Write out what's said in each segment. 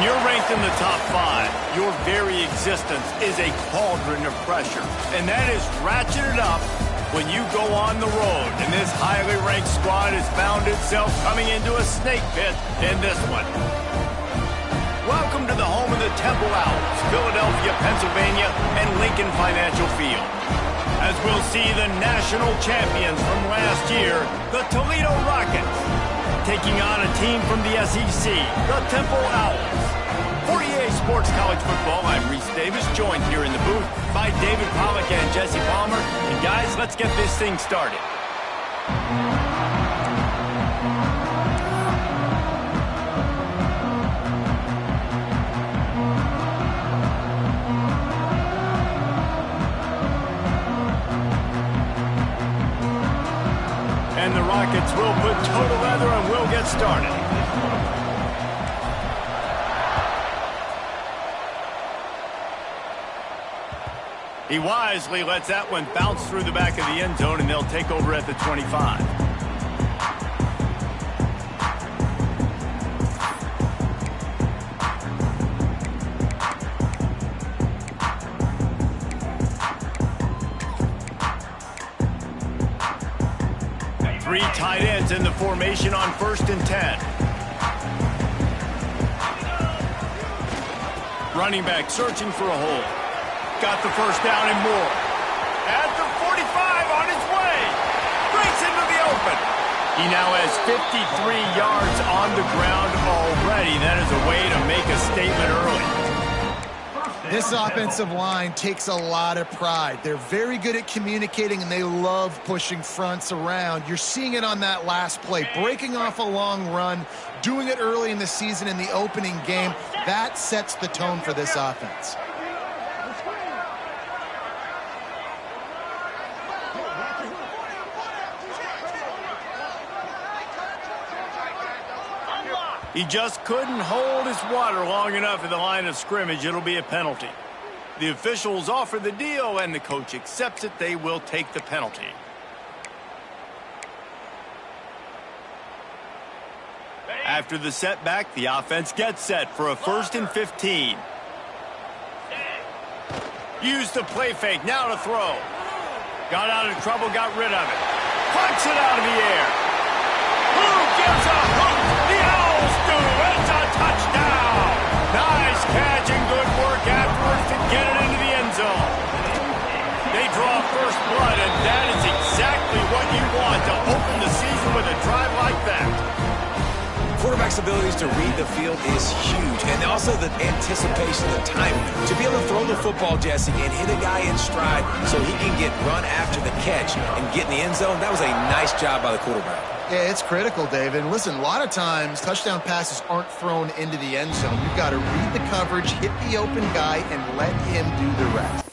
When you're ranked in the top 5, your very existence is a cauldron of pressure. And that is ratcheted up when you go on the road. And this highly ranked squad has found itself coming into a snake pit in this one. Welcome to the home of the Temple Owls, Philadelphia, Pennsylvania, and Lincoln Financial Field. As we'll see the national champions from last year, the Toledo Rockets, taking on a team from the SEC, the Temple Owls. For EA Sports College Football, I'm Reese Davis, joined here in the booth by David Pollack and Jesse Palmer. And guys, let's get this thing started. And the Rockets will put total leather and we'll get started. He wisely lets that one bounce through the back of the end zone, and they'll take over at the 25. Three tight ends in the formation on 1st and 10. Running back searching for a hole. Got the first down and more. At the 45 on his way. Breaks into the open. He now has 53 yards on the ground already. That is a way to make a statement early. This offensive line takes a lot of pride. They're very good at communicating, and they love pushing fronts around. You're seeing it on that last play, breaking off a long run, doing it early in the season in the opening game. That sets the tone for this offense. He just couldn't hold his water long enough in the line of scrimmage. It'll be a penalty. The officials offer the deal, and the coach accepts it. They will take the penalty. After the setback, the offense gets set for a 1st and 15. Used the play fake, now to throw. Got out of trouble, got rid of it. Punts it out of the air. Who gives a hook? The Owls do. It's a touchdown. Nice catch and good work afterwards to get it into the end zone. They draw first blood, and that is exactly what you want to open the season with a drive like that. Quarterback's abilities to read the field is huge, and also the anticipation, the timing. To be able to throw the football, Jesse, and hit a guy in stride so he can get run after the catch and get in the end zone, that was a nice job by the quarterback. Yeah, it's critical, David. And listen, a lot of times touchdown passes aren't thrown into the end zone. You've got to read the coverage, hit the open guy, and let him do the rest.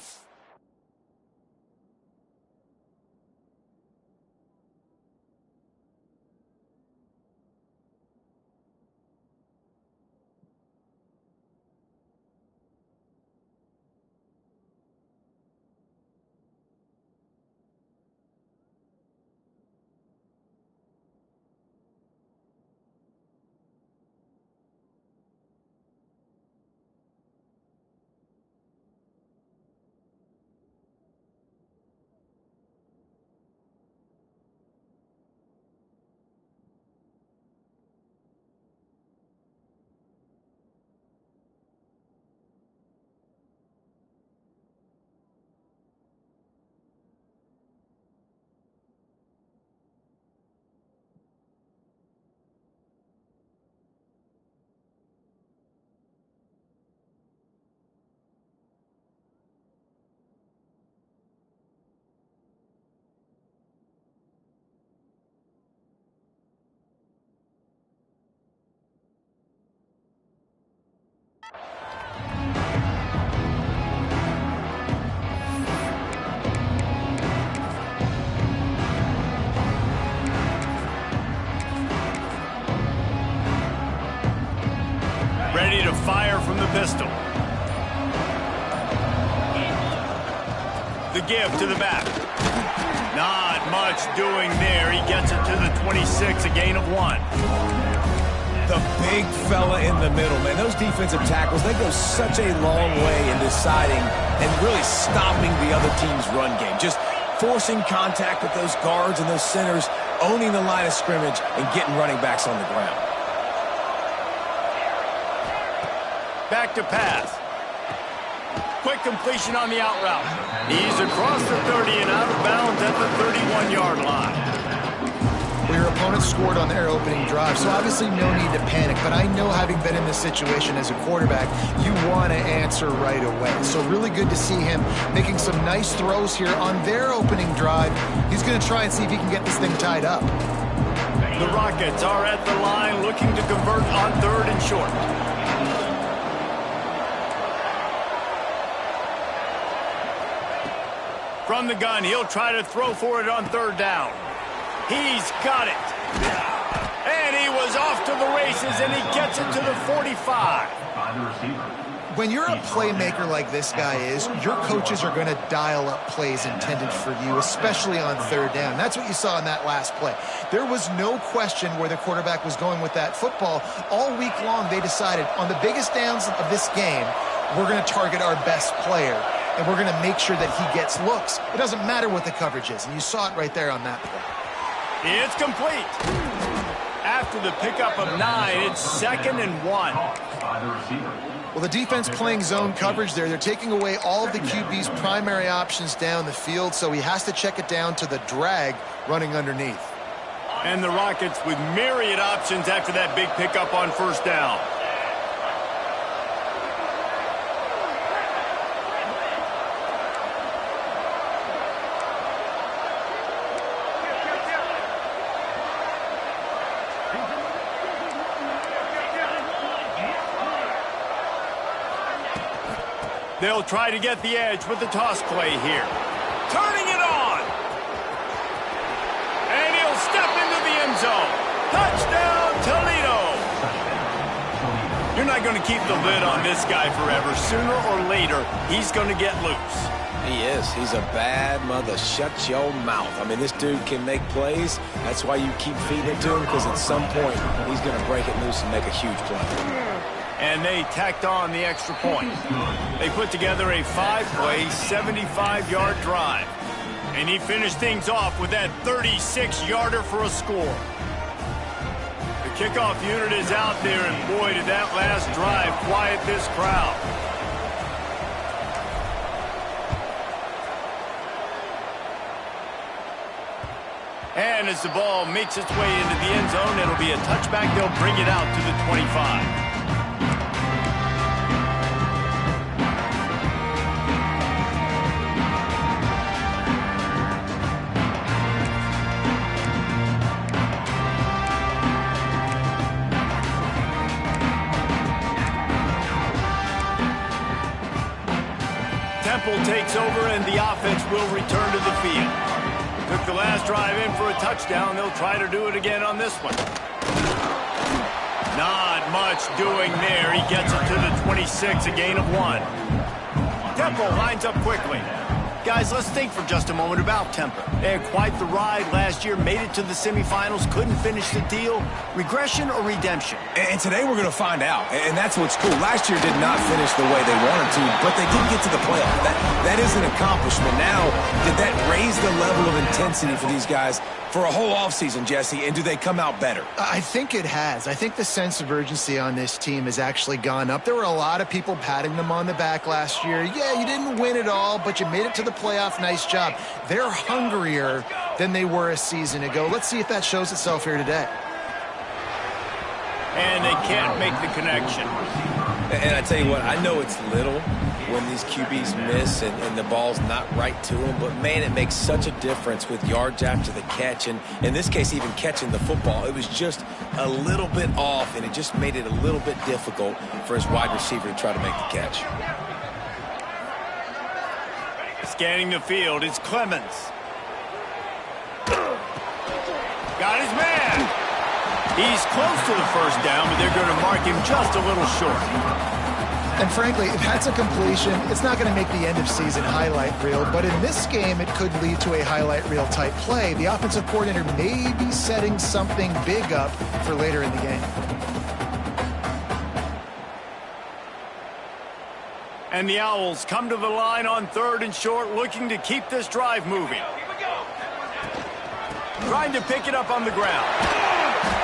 Ready to fire from the pistol. The give to the back. Not much doing there. He gets it to the 26, a gain of 1. The big fella in the middle, man. Those defensive tackles, they go such a long way in deciding and really stopping the other team's run game. Just forcing contact with those guards and those centers, owning the line of scrimmage, and getting running backs on the ground. Back to pass. Quick completion on the out route. He's across the 30 and out of bounds at the 31-yard line. Well, your opponent scored on their opening drive, so obviously no need to panic. But I know, having been in this situation as a quarterback, you want to answer right away. So really good to see him making some nice throws here on their opening drive. He's going to try and see if he can get this thing tied up. The Rockets are at the line looking to convert on 3rd and short. From the gun, he'll try to throw for it on 3rd down. He's got it. And he was off to the races, and he gets it to the 45. When you're a playmaker like this guy is, your coaches are going to dial up plays intended for you, especially on 3rd down. That's what you saw in that last play. There was no question where the quarterback was going with that football. All week long, they decided on the biggest downs of this game, we're going to target our best player, and we're going to make sure that he gets looks. It doesn't matter what the coverage is, and you saw it right there on that play. It's complete. After the pickup of 9, it's 2nd and 1. Well, the defense playing zone coverage there. They're taking away all of the QB's primary options down the field, so he has to check it down to the drag running underneath. And the Rockets with myriad options after that big pickup on 1st down. They'll try to get the edge with the toss play here. Turning it on. And he'll step into the end zone. Touchdown, Toledo. You're not going to keep the lid on this guy forever. Sooner or later, he's going to get loose. He is. He's a bad mother. Shut your mouth. I mean, this dude can make plays. That's why you keep feeding it to him, because at some point, he's going to break it loose and make a huge play. And they tacked on the extra point. They put together a 5-play, 75-yard drive. And he finished things off with that 36-yarder for a score. The kickoff unit is out there, and boy, did that last drive quiet this crowd. And as the ball makes its way into the end zone, it'll be a touchback. They'll bring it out to the 25. Takes over, and the offense will return to the field. Took the last drive in for a touchdown. They'll try to do it again on this one. Not much doing there. He gets it to the 26, a gain of 1. Temple lines up quickly. Guys, let's think for just a moment about Temple. They had quite the ride last year, made it to the semifinals, couldn't finish the deal. Regression or redemption? And today we're going to find out, and that's what's cool. Last year did not finish the way they wanted to, but they did get to the playoff. That is an accomplishment. Now, did that raise the level of intensity for these guys for a whole offseason, Jesse, and do they come out better? I think it has. I think the sense of urgency on this team has actually gone up. There were a lot of people patting them on the back last year. Yeah, you didn't win it all, but you made it to the playoff. Nice job. They're hungrier than they were a season ago. Let's see if that shows itself here today. And they can't make the connection. And I tell you what, I know it's little when these QBs miss and the ball's not right to them, but man, it makes such a difference with yards after the catch, and in this case, even catching the football. It was just a little bit off, and it just made it a little bit difficult for his wide receiver to try to make the catch. Scanning the field, it's Clemens. Got his man. He's close to the first down, but they're going to mark him just a little short. And frankly, if that's a completion, it's not going to make the end-of-season highlight reel. But in this game, it could lead to a highlight reel type play. The offensive coordinator may be setting something big up for later in the game. And the Owls come to the line on 3rd and short, looking to keep this drive moving. Trying to pick it up on the ground.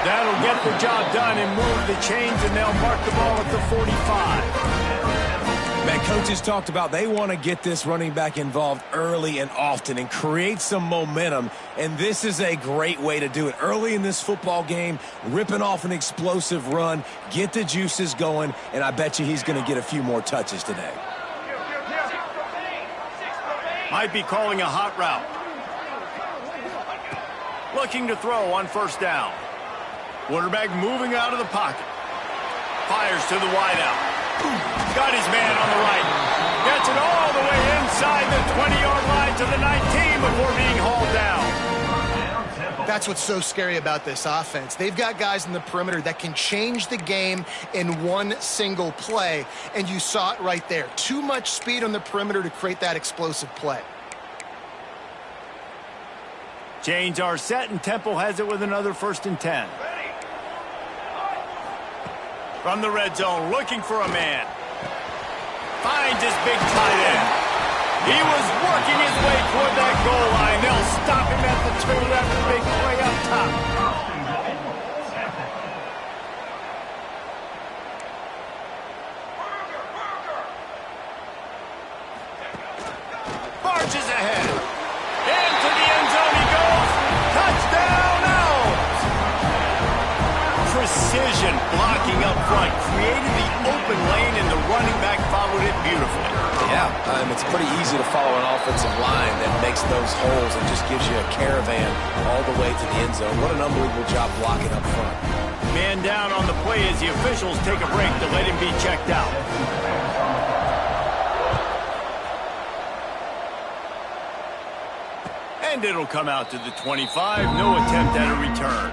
That'll get the job done and move the chains, and they'll mark the ball at the 45. Man, coaches talked about they want to get this running back involved early and often and create some momentum, and this is a great way to do it. Early in this football game, ripping off an explosive run, get the juices going, and I bet you he's going to get a few more touches today. Might be calling a hot route. Looking to throw on 1st down. Quarterback moving out of the pocket. Fires to the wideout. Got his man on the right. Gets it all the way inside the 20-yard line to the 19 before being hauled down. That's what's so scary about this offense. They've got guys in the perimeter that can change the game in one single play, and you saw it right there. Too much speed on the perimeter to create that explosive play. Chains are set, and Temple has it with another 1st and 10. From the red zone, looking for a man. Finds his big tight end. He was working his way toward that goal line. They'll stop him at the 2 after the big play up top. Marches ahead. Into the end zone he goes. Touchdown, Owls! Precision blocking up front. Created the open lane, and the running back followed it beautifully. Yeah, it's pretty easy to follow an offensive line that makes those holes and just gives you a caravan all the way to the end zone. What an unbelievable job blocking up front. Man down on the play as the officials take a break to let him be checked out. And it'll come out to the 25. No attempt at a return.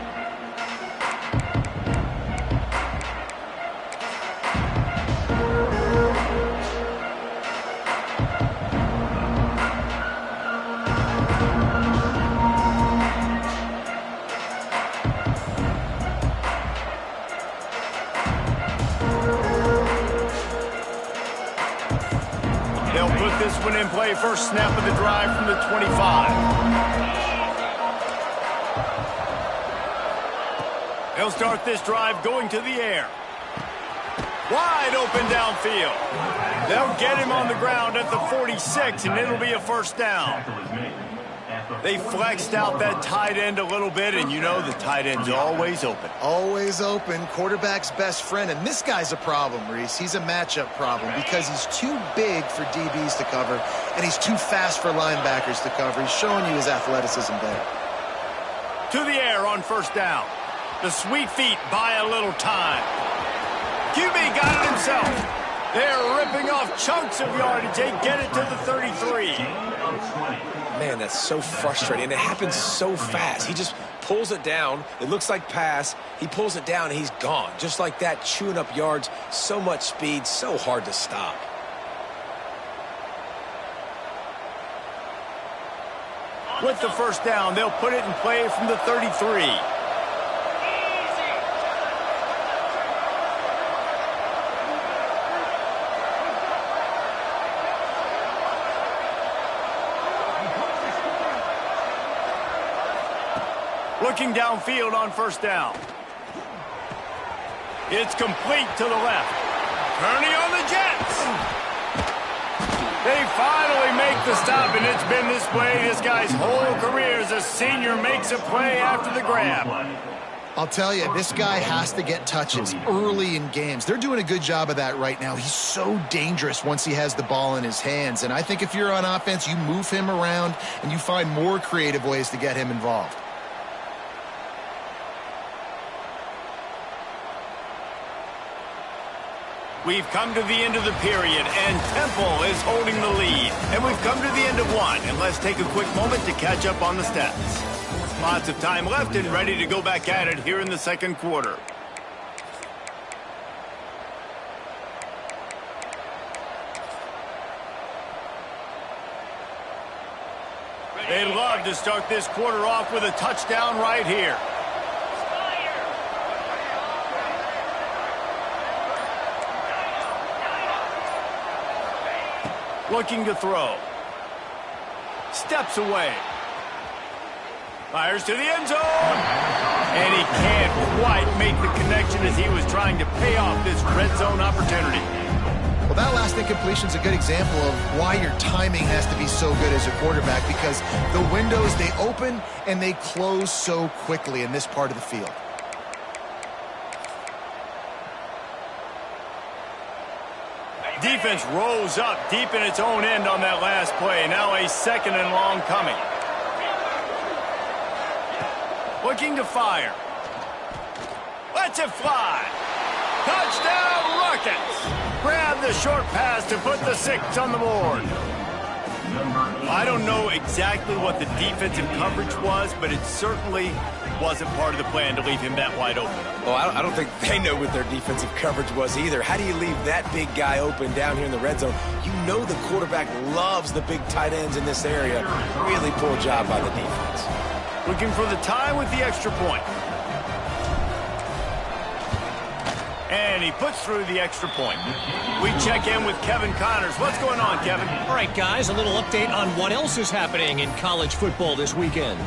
This one in play, first snap of the drive from the 25. He'll start this drive going to the air. Wide open downfield. They'll get him on the ground at the 46, and it'll be a 1st down. They flexed out that tight end a little bit, and you know the tight end's always open. Always open, quarterback's best friend, and this guy's a problem, Reese. He's a matchup problem because he's too big for DBs to cover, and he's too fast for linebackers to cover. He's showing you his athleticism there. To the air on 1st down. The sweet feet buy a little time. QB got it himself. They're ripping off chunks of yardage. They get it to the 33. Man, that's so frustrating, and it happens so fast. He just pulls it down. It looks like pass. He pulls it down, and he's gone. Just like that, chewing up yards. So much speed, so hard to stop. With the 1st down, they'll put it in play from the 33. Looking downfield on 1st down. It's complete to the left. Turning on the Jets. They finally make the stop, and it's been this way this guy's whole career as a senior makes a play after the grab. I'll tell you, this guy has to get touches early in games. They're doing a good job of that right now. He's so dangerous once he has the ball in his hands. And I think if you're on offense, you move him around and you find more creative ways to get him involved. We've come to the end of the period, and Temple is holding the lead. And we've come to the end of one, and let's take a quick moment to catch up on the stats. Lots of time left and ready to go back at it here in the 2nd quarter. They'd love to start this quarter off with a touchdown right here. Looking to throw. Steps away. Fires to the end zone. And he can't quite make the connection as he was trying to pay off this red zone opportunity. Well, that last incompletion is a good example of why your timing has to be so good as a quarterback, because the windows, they open and they close so quickly in this part of the field. Defense rose up deep in its own end on that last play. Now a 2nd and long coming. Looking to fire. Lets it fly. Touchdown Rockets. Grab the short pass to put the 6 on the board. I don't know exactly what the defensive coverage was, but it certainly wasn't part of the plan to leave him that wide open. Oh, I don't think they know what their defensive coverage was either. How do you leave that big guy open down here in the red zone? You know the quarterback loves the big tight ends in this area. Really poor job by the defense. Looking for the tie with the extra point. And he puts through the extra point. We check in with Kevin Connors. What's going on, Kevin? All right, guys, a little update on what else is happening in college football this weekend.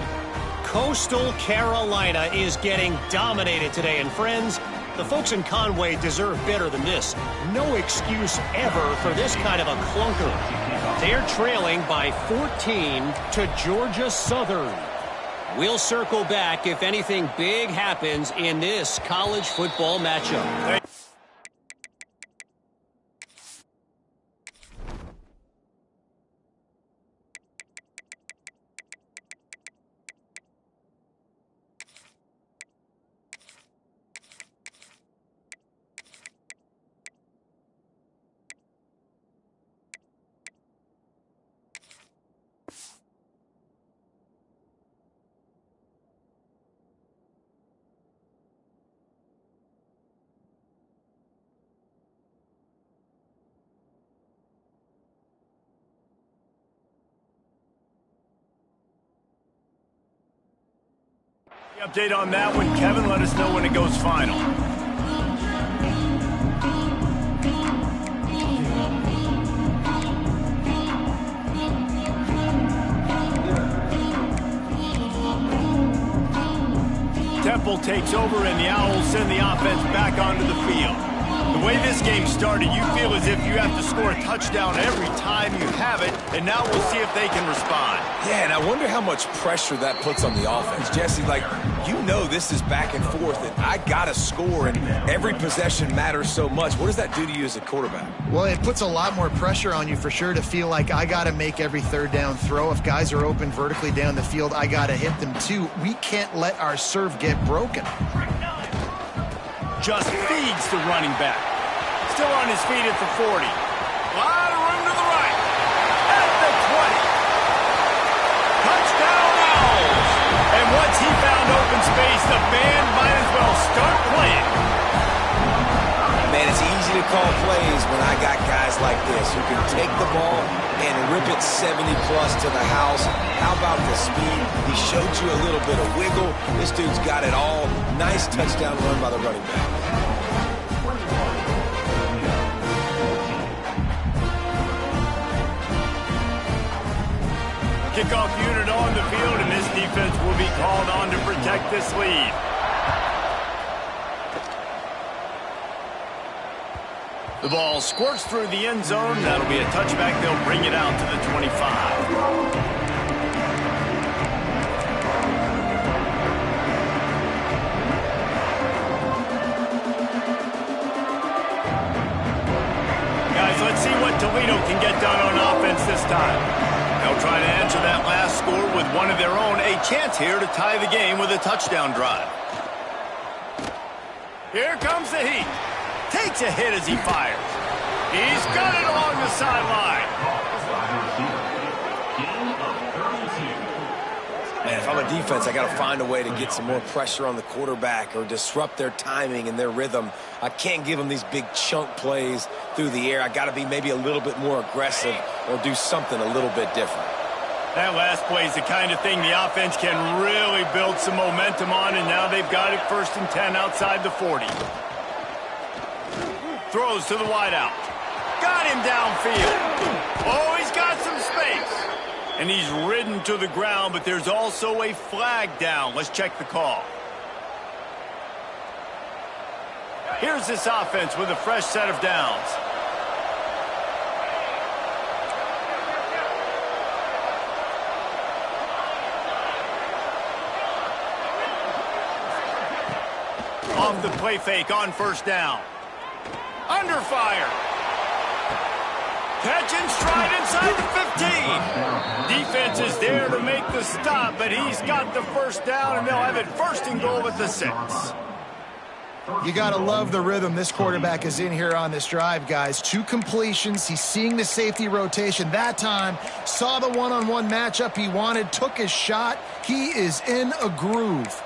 Coastal Carolina is getting dominated today, and friends, the folks in Conway deserve better than this. No excuse ever for this kind of a clunker. They're trailing by 14 to Georgia Southern. We'll circle back if anything big happens in this college football matchup. Update on that one, Kevin. Let us know when it goes final. Temple takes over, and the Owls send the offense back onto the field. The way this game started, you feel as if you have to score a touchdown every time you have it, and now we'll see if they can respond. Yeah, and I wonder how much pressure that puts on the offense. Jesse, like, you know this is back and forth, and I got to score, and every possession matters so much. What does that do to you as a quarterback? Well, it puts a lot more pressure on you for sure to feel like I got to make every third down throw. If guys are open vertically down the field, I got to hit them too. We can't let our serve get broken. Just feeds the running back. Still on his feet at the 40. A lot of room to the right. At the 20. Touchdown Owls. And once he found open space, the band might as well start playing. Man, it's easy to call plays when I got guys like this who can take the ball and rip it 70-plus to the house. How about the speed? He showed you a little bit of wiggle. This dude's got it all. Nice touchdown run by the running back. Kickoff unit on the field, and this defense will be called on to protect this lead. The ball squirts through the end zone. That'll be a touchback. They'll bring it out to the 25. Let's see what Toledo can get done on offense this time. They'll try to answer that last score with one of their own. A chance here to tie the game with a touchdown drive. Here comes the heat. Takes a hit as he fires. He's got it along the sideline. Man, if I'm a defense, I got to find a way to get some more pressure on the quarterback or disrupt their timing and their rhythm. I can't give them these big chunk plays through the air. I got to be maybe a little bit more aggressive or do something a little bit different. That last play is the kind of thing the offense can really build some momentum on, and now they've got it 1st and 10 outside the 40. Throws to the wideout. got him downfield. Oh, he's got some space. And he's ridden to the ground, but there's also a flag down. Let's check the call. Here's this offense with a fresh set of downs. Off the play fake on first down. Under fire. Catch and stride inside the 15. Defense is there to make the stop, but he's got the first down, and they'll have it first and goal at the 6. You got to love the rhythm this quarterback is in here on this drive, guys. 2 completions. He's seeing the safety rotation that time. Saw the one-on-one matchup he wanted, took his shot. He is in a groove.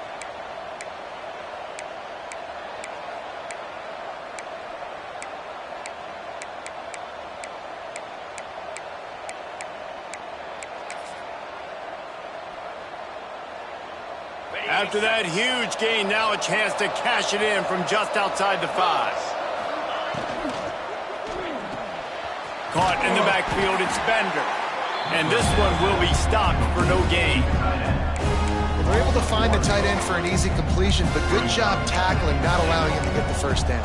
After that huge gain, now a chance to cash it in from just outside the 5. Caught in the backfield, it's Bender. And this one will be stopped for no gain. They're able to find the tight end for an easy completion, but good job tackling, not allowing him to get the first down.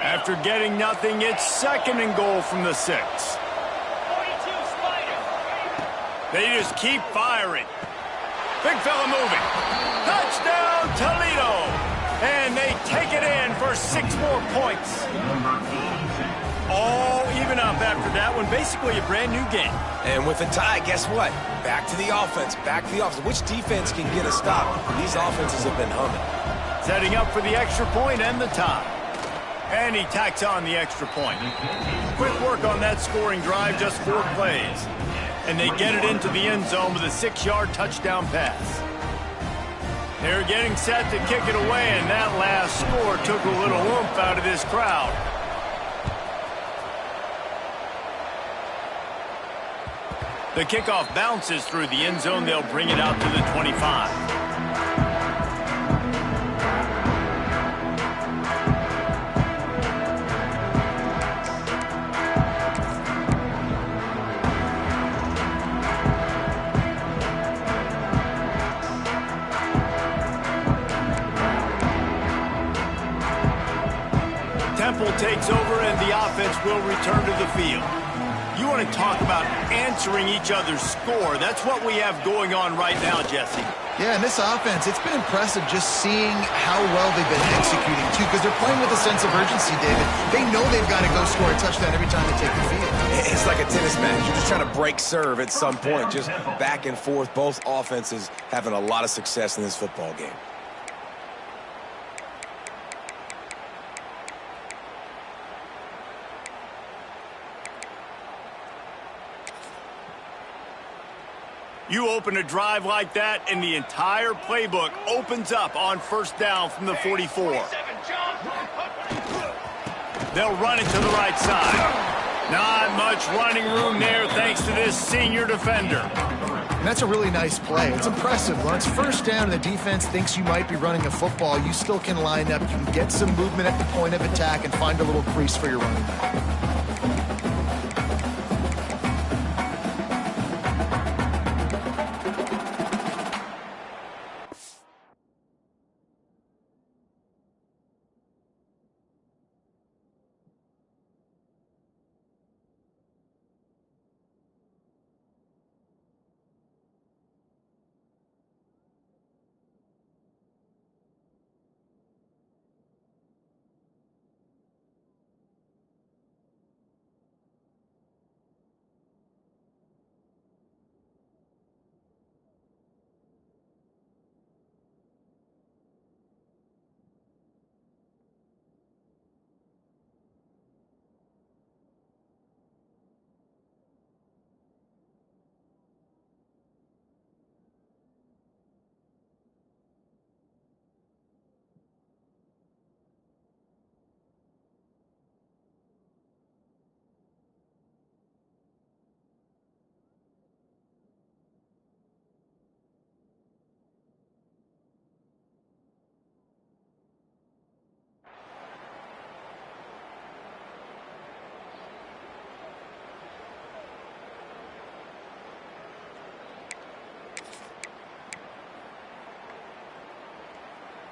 After getting nothing, it's second and goal from the 6. They just keep firing. Big fella moving. Touchdown, Toledo. And they take it in for 6 more points. All even up after that one. Basically a brand new game. And with a tie, guess what? Back to the offense. Back to the offense. Which defense can get a stop? These offenses have been humming. Setting up for the extra point and the tie. And he tacks on the extra point. Quick work on that scoring drive, just 4 plays. And they get it into the end zone with a 6-yard touchdown pass. They're getting set to kick it away, and that last score took a little oomph out of this crowd. The kickoff bounces through the end zone. They'll bring it out to the 25. Takes over and the offense will return to the field. You want to talk about answering each other's score. That's what we have going on right now, Jesse. Yeah, and this offense, it's been impressive just seeing how well they've been executing, too, because they're playing with a sense of urgency, David. They know they've got to go score a touchdown every time they take the field. It's like a tennis match. You're just trying to break serve at some point, just back and forth. Both offenses having a lot of success in this football game. You open a drive like that, and the entire playbook opens up on first down from the 44. They'll run it to the right side. Not much running room there thanks to this senior defender. And that's a really nice play. It's impressive. When it's first down and the defense thinks you might be running a football, you still can line up. You can get some movement at the point of attack and find a little crease for your running back.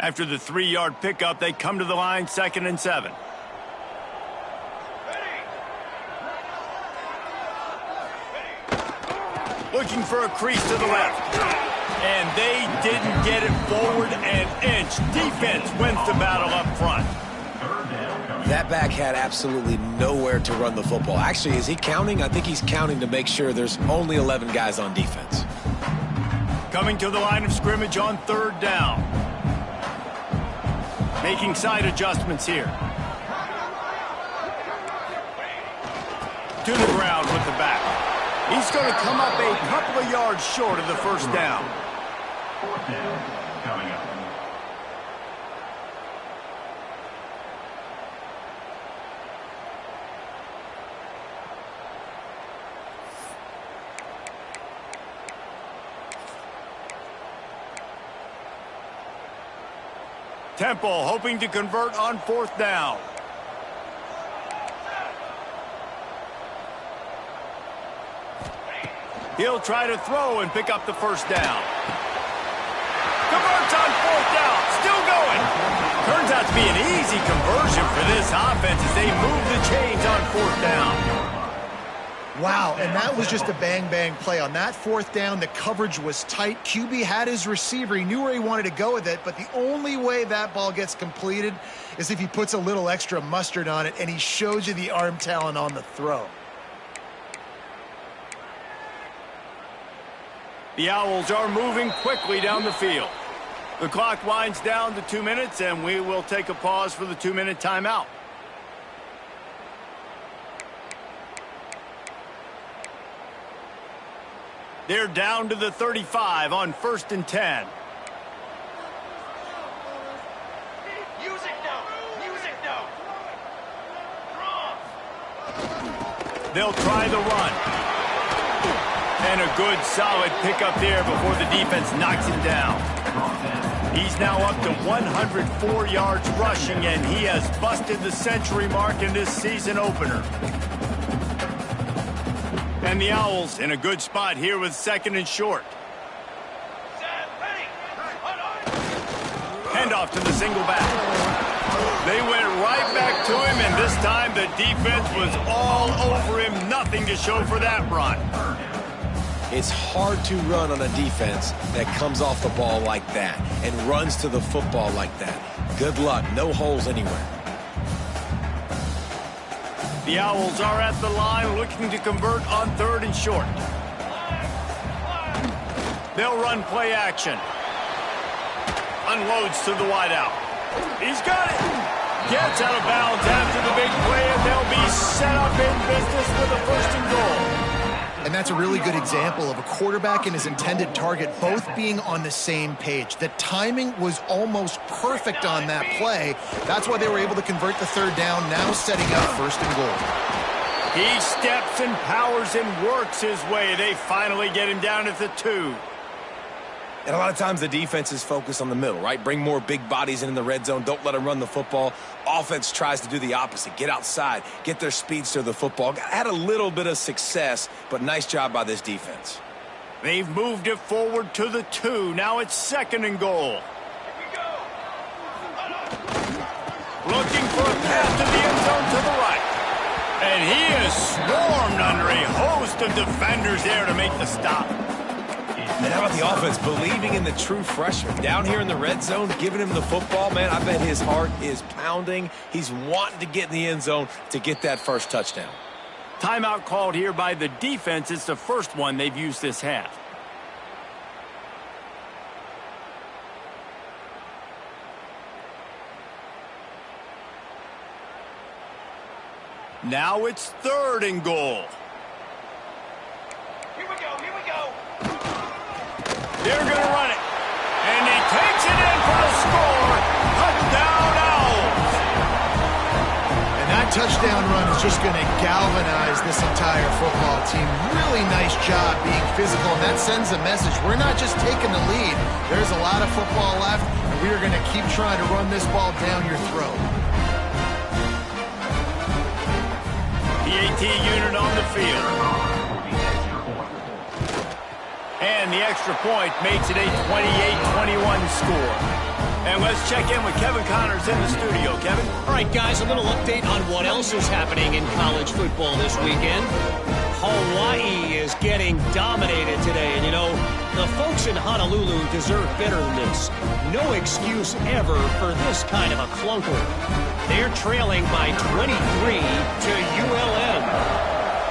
After the 3-yard pickup, they come to the line 2nd and 7. Looking for a crease to the left. And they didn't get it forward an inch. Defense wins the battle up front. That back had absolutely nowhere to run the football. Actually, is he counting? I think he's counting to make sure there's only 11 guys on defense. Coming to the line of scrimmage on 3rd down. Making side adjustments here. To the ground with the back. He's going to come up a couple of yards short of the 1st down. 4th down coming up. Temple hoping to convert on 4th down. He'll try to throw and pick up the 1st down. Converts on 4th down. Still going. Turns out to be an easy conversion for this offense as they move the chains on 4th down. Wow, and that was just a bang-bang play. On that 4th down, the coverage was tight. QB had his receiver. He knew where he wanted to go with it, but the only way that ball gets completed is if he puts a little extra mustard on it, and he shows you the arm talent on the throw. The Owls are moving quickly down the field. The clock winds down to 2 minutes, and we will take a pause for the 2-minute timeout. They're down to the 35 on 1st and 10. Use it now! Use it now! They'll try the run. And a good solid pickup there before the defense knocks him down. He's now up to 104 yards rushing, and he has busted the century mark in this season opener. And the Owls in a good spot here with 2nd and short. Handoff to the single back. They went right back to him, and this time the defense was all over him. Nothing to show for that run. It's hard to run on a defense that comes off the ball like that and runs to the football like that. Good luck. No holes anywhere. The Owls are at the line looking to convert on 3rd and short. They'll run play action. Unloads to the wideout. He's got it. Gets out of bounds after the big play, and they'll be set up in business with a 1st and goal. And that's a really good example of a quarterback and his intended target both being on the same page. The timing was almost perfect on that play. That's why they were able to convert the 3rd down, now setting up 1st and goal. He steps and powers and works his way. They finally get him down at the 2. And a lot of times the defense is focused on the middle, right? Bring more big bodies in the red zone. Don't let them run the football. Offense tries to do the opposite. Get outside. Get their speeds to the football. Had a little bit of success, but nice job by this defense. They've moved it forward to the 2. Now it's 2nd and goal. Looking for a pass to the end zone to the right. And he is swarmed under a host of defenders there to make the stop. And how about the offense believing in the true freshman? Down here in the red zone, giving him the football, man, I bet his heart is pounding. He's wanting to get in the end zone to get that 1st touchdown. Timeout called here by the defense. It's the 1st one they've used this half. Now it's 3rd and goal. Here we go, here we go! They're going to run it. And he takes it in for the score. Touchdown, Owls. And that touchdown run is just going to galvanize this entire football team. Really nice job being physical, and that sends a message. We're not just taking the lead. There's a lot of football left, and we are going to keep trying to run this ball down your throat. The AT unit on the field. And the extra point makes it a 28-21 score. And let's check in with Kevin Connors in the studio. Kevin? All right, guys, a little update on what else is happening in college football this weekend. Hawaii is getting dominated today, and you know, the folks in Honolulu deserve better than this. No excuse ever for this kind of a clunker. They're trailing by 23 to ULM.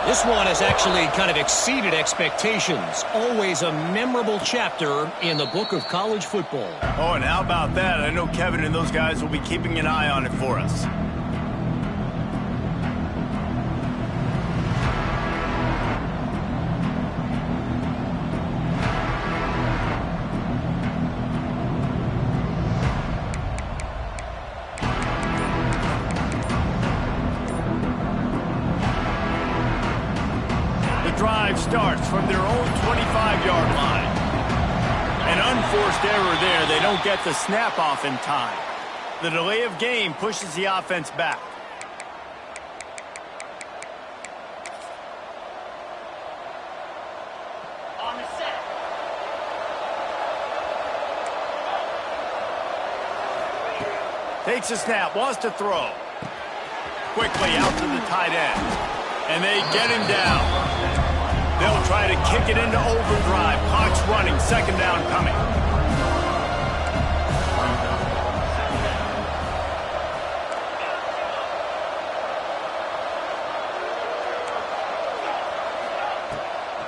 This one has actually kind of exceeded expectations. Always a memorable chapter in the book of college football. Oh, and how about that? I know Kevin and those guys will be keeping an eye on it for us. Drive starts from their own 25-yard line. An unforced error there. They don't get the snap off in time. The delay of game pushes the offense back. On the set. Takes a snap, wants to throw. Quickly out to the tight end. And they get him down. They'll try to kick it into overdrive. Clock's running. Second down coming.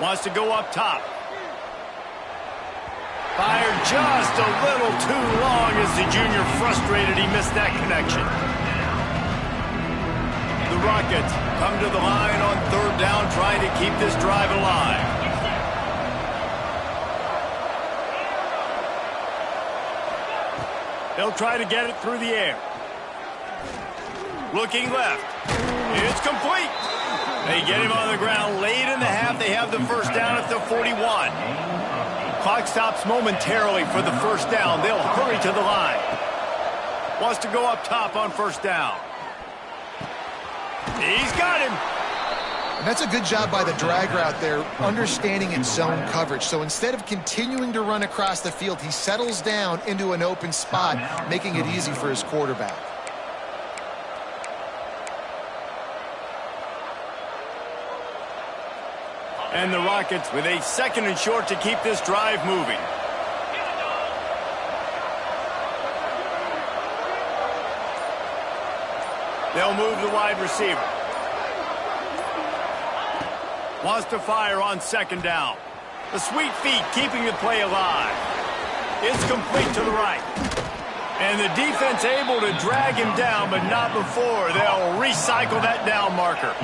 Wants to go up top. Fired just a little too long as the junior frustrated he missed that connection. The Rockets come to the line on third down, trying to keep this drive alive. They'll try to get it through the air. Looking left. It's complete. They get him on the ground late in the half. They have the first down at the 41. Clock stops momentarily for the first down. They'll hurry to the line. Wants to go up top on first down. He's got him. And that's a good job by the drag route there, understanding its zone coverage. So instead of continuing to run across the field, he settles down into an open spot, making it easy for his quarterback. And the Rockets with a second and short to keep this drive moving. They'll move the wide receiver. Wants to fire on second down. The sweet feet keeping the play alive. It's complete to the right. And the defense able to drag him down, but not before. They'll recycle that down marker.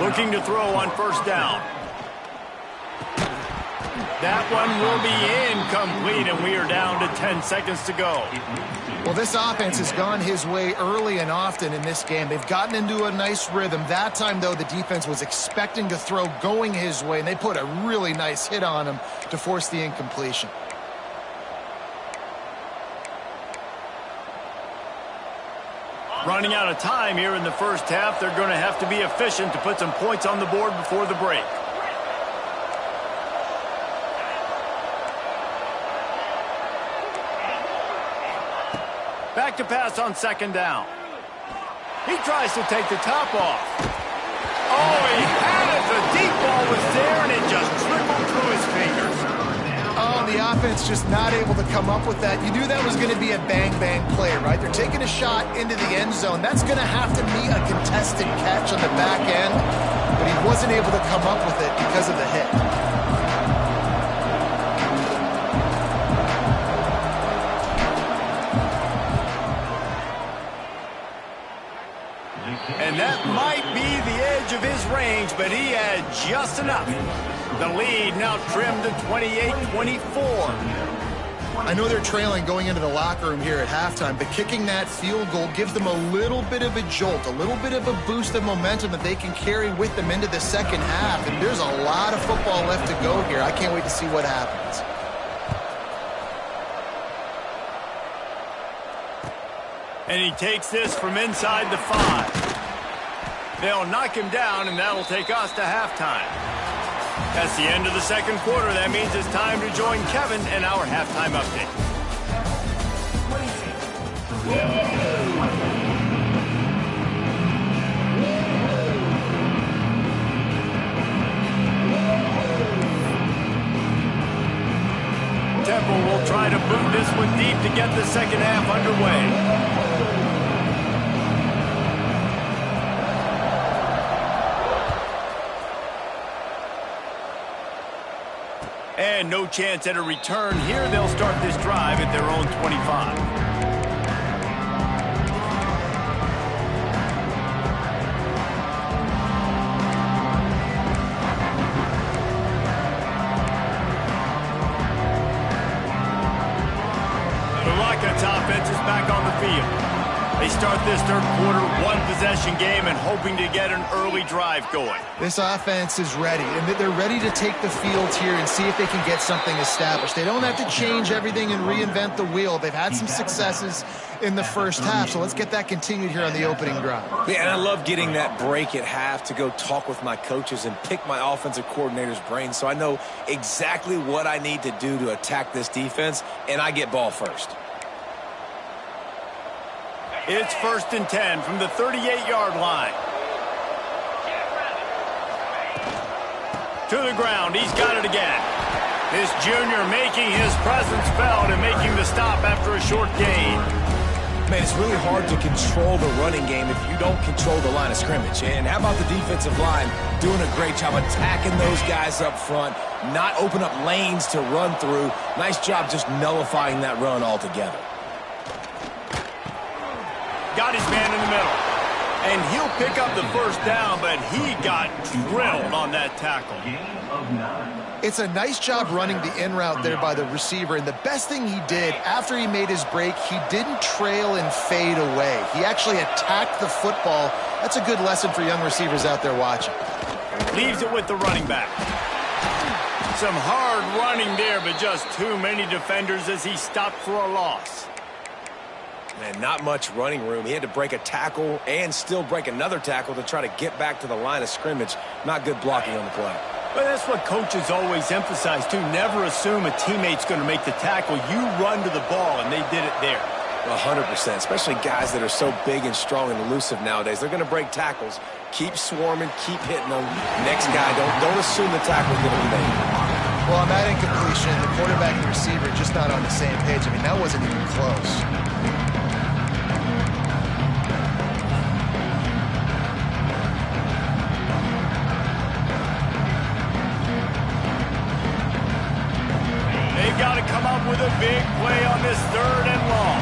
Looking to throw on first down. That one will be incomplete, and we are down to 10 seconds to go. Well, this offense has gone his way early and often in this game. They've gotten into a nice rhythm. That time, though, the defense was expecting to throw going his way, and they put a really nice hit on him to force the incompletion. Running out of time here in the first half. They're going to have to be efficient to put some points on the board before the break. Back to pass on second down. He tries to take the top off. Oh, he had it. The deep ball was there, and it just trickled through his fingers. Oh, the offense just not able to come up with that. You knew that was going to be a bang-bang play, right? They're taking a shot into the end zone. That's going to have to be a contested catch on the back end, but he wasn't able to come up with it because of the hit. And that might be the edge of his range, but he had just enough. The lead now trimmed to 28-24. I know they're trailing going into the locker room here at halftime, but kicking that field goal gives them a little bit of a jolt, a little bit of a boost of momentum that they can carry with them into the second half. And there's a lot of football left to go here. I can't wait to see what happens. And he takes this from inside the 5. They'll knock him down, and that'll take us to halftime. That's the end of the second quarter. That means it's time to join Kevin and our halftime update. Temple will try to boot this one deep to get the second half underway. And no chance at a return here. They'll start this drive at their own 25. The Rockets offense is back on the field. They start this third quarter one-possession game and hoping to get an early drive going. This offense is ready, and they're ready to take the field here and see if they can get something established. They don't have to change everything and reinvent the wheel. They've had some successes in the first half, so let's get that continued here on the opening drive. Yeah, and I love getting that break at half to go talk with my coaches and pick my offensive coordinator's brain so I know exactly what I need to do to attack this defense, and I get ball first. It's 1st and 10 from the 38-yard line. To the ground. He's got it again. This junior making his presence felt and making the stop after a short gain. Man, it's really hard to control the running game if you don't control the line of scrimmage. And how about the defensive line doing a great job attacking those guys up front, not open up lanes to run through. Nice job just nullifying that run altogether. Got his man in the middle. And he'll pick up the first down, but he got drilled on that tackle. It's a nice job running the in route there by the receiver, and the best thing he did after he made his break, he didn't trail and fade away. He actually attacked the football. That's a good lesson for young receivers out there watching. Leaves it with the running back. Some hard running there, but just too many defenders as he stopped for a loss. Man, not much running room. He had to break a tackle and still break another tackle to try to get back to the line of scrimmage. Not good blocking on the play. But that's what coaches always emphasize, too. Never assume a teammate's going to make the tackle. You run to the ball, and they did it there. 100%, especially guys that are so big and strong and elusive nowadays. They're going to break tackles. Keep swarming, keep hitting them. Next guy, don't assume the tackle's going to be made. Well, on that incompletion, the quarterback and the receiver just not on the same page. I mean, that wasn't even close. They've got to come up with a big play on this 3rd and long.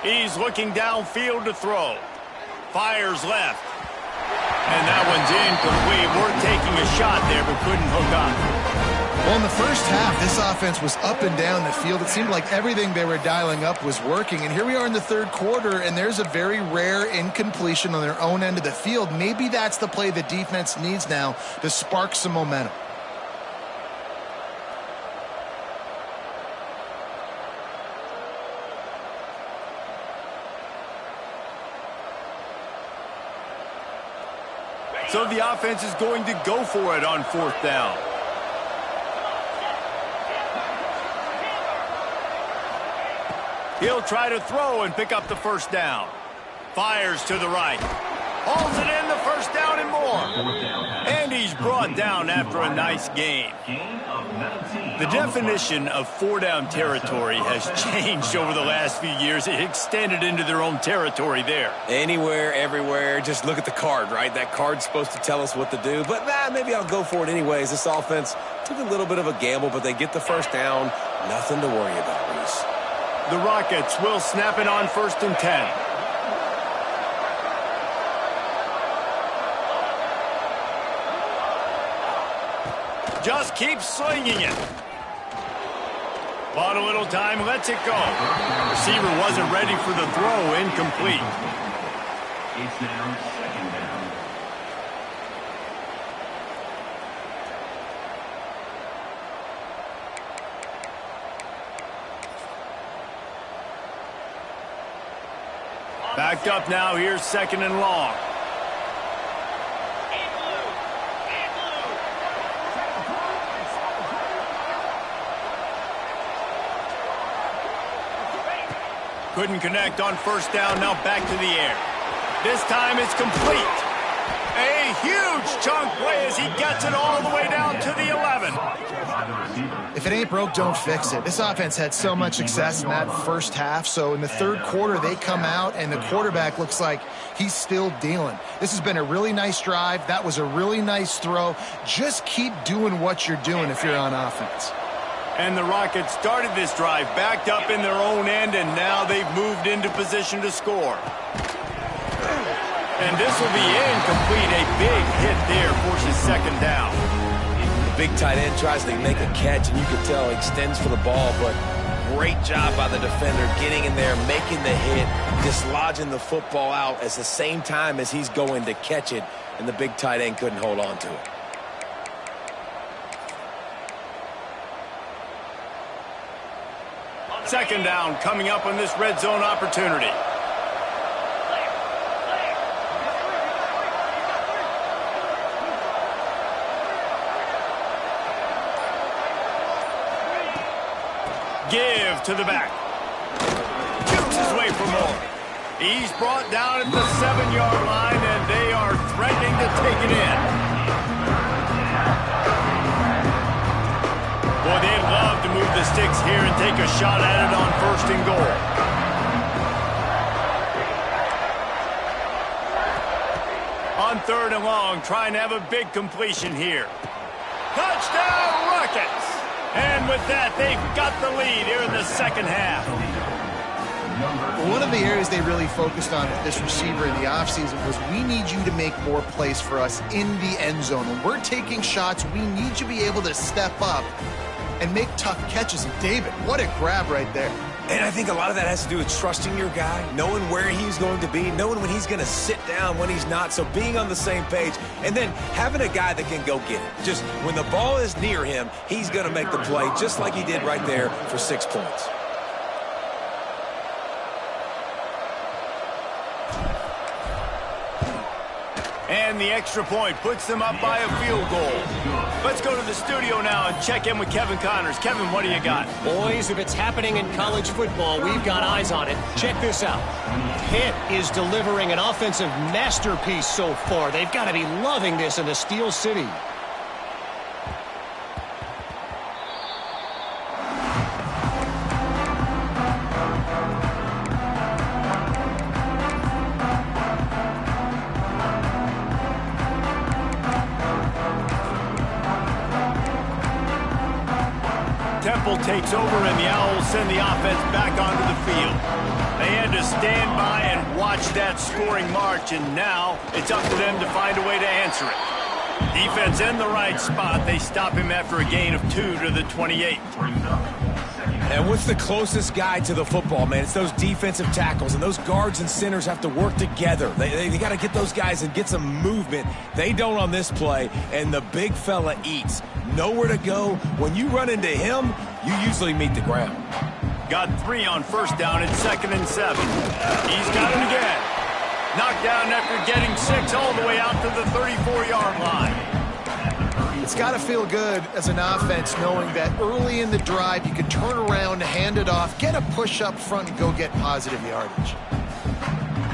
He's looking downfield to throw. Fires left. And that one's incomplete. We're taking a shot there, but couldn't hook up. Well, in the first half, this offense was up and down the field. It seemed like everything they were dialing up was working. And here we are in the third quarter, and there's a very rare incompletion on their own end of the field. Maybe that's the play the defense needs now to spark some momentum. So the offense is going to go for it on 4th down. He'll try to throw and pick up the first down. Fires to the right. Hauls it in, the first down and more. And he's brought down after a nice gain. The definition of 4-down territory has changed over the last few years. It extended into their own territory there. Anywhere, everywhere, just look at the card, right? That card's supposed to tell us what to do, but maybe I'll go for it anyways. This offense took a little bit of a gamble, but they get the first down. Nothing to worry about, Reese. The Rockets will snap it on 1st and 10. Just keeps slinging it. Bought a little time, lets it go. Receiver wasn't ready for the throw, incomplete. It's now 2nd down. Backed up now. Here's 2nd and long. Couldn't connect on 1st down. Now back to the air. This time it's complete. A huge chunk play as he gets it all the way down to the 11. If it ain't broke, don't fix it. This offense had so much success in that first half, so in the 3rd quarter they come out and the quarterback looks like he's still dealing. This has been a really nice drive. That was a really nice throw. Just keep doing what you're doing if you're on offense. And the Rockets started this drive backed up in their own end, and now they've moved into position to score. And this will be incomplete. A big hit there forces 2nd down. The big tight end tries to make a catch, and you can tell he extends for the ball, but great job by the defender getting in there, making the hit, dislodging the football out at the same time as he's going to catch it, and the big tight end couldn't hold on to it. Second down coming up on this red zone opportunity. Give to the back. Shoots his way for more. He's brought down at the 7-yard line, and they are threatening to take it in. Boy, they'd love to move the sticks here and take a shot at it on 1st and goal. On 3rd and long, trying to have a big completion here. Touchdown, Rockets! And with that, they've got the lead here in the 2nd half. One of the areas they really focused on with this receiver in the offseason was we need you to make more plays for us in the end zone. When we're taking shots, we need you to be able to step up and make tough catches. And David, what a grab right there. And I think a lot of that has to do with trusting your guy, knowing where he's going to be, knowing when he's going to sit down, when he's not. So being on the same page, and then having a guy that can go get it. Just when the ball is near him, he's going to make the play just like he did right there for 6 points. And the extra point puts them up by a field goal. Let's go to the studio now and check in with Kevin Connors. Kevin, what do you got? Boys, if it's happening in college football, we've got eyes on it. Check this out. Pitt is delivering an offensive masterpiece so far. They've got to be loving this in the Steel City. Takes over, and the Owls send the offense back onto the field. They had to stand by and watch that scoring march, and now it's up to them to find a way to answer it. Defense in the right spot. They stop him after a gain of 2 to the 28. And what's the closest guy to the football, man? It's those defensive tackles, and those guards and centers have to work together. They got to get those guys and get some movement. They don't on this play, and the big fella eats. Nowhere to go. When you run into him, you usually meet the ground. Got 3 on 1st down and 2nd and 7. He's got it again. Knocked down after getting 6 all the way out to the 34-yard line. It's got to feel good as an offense knowing that early in the drive you can turn around, hand it off, get a push up front, and go get positive yardage.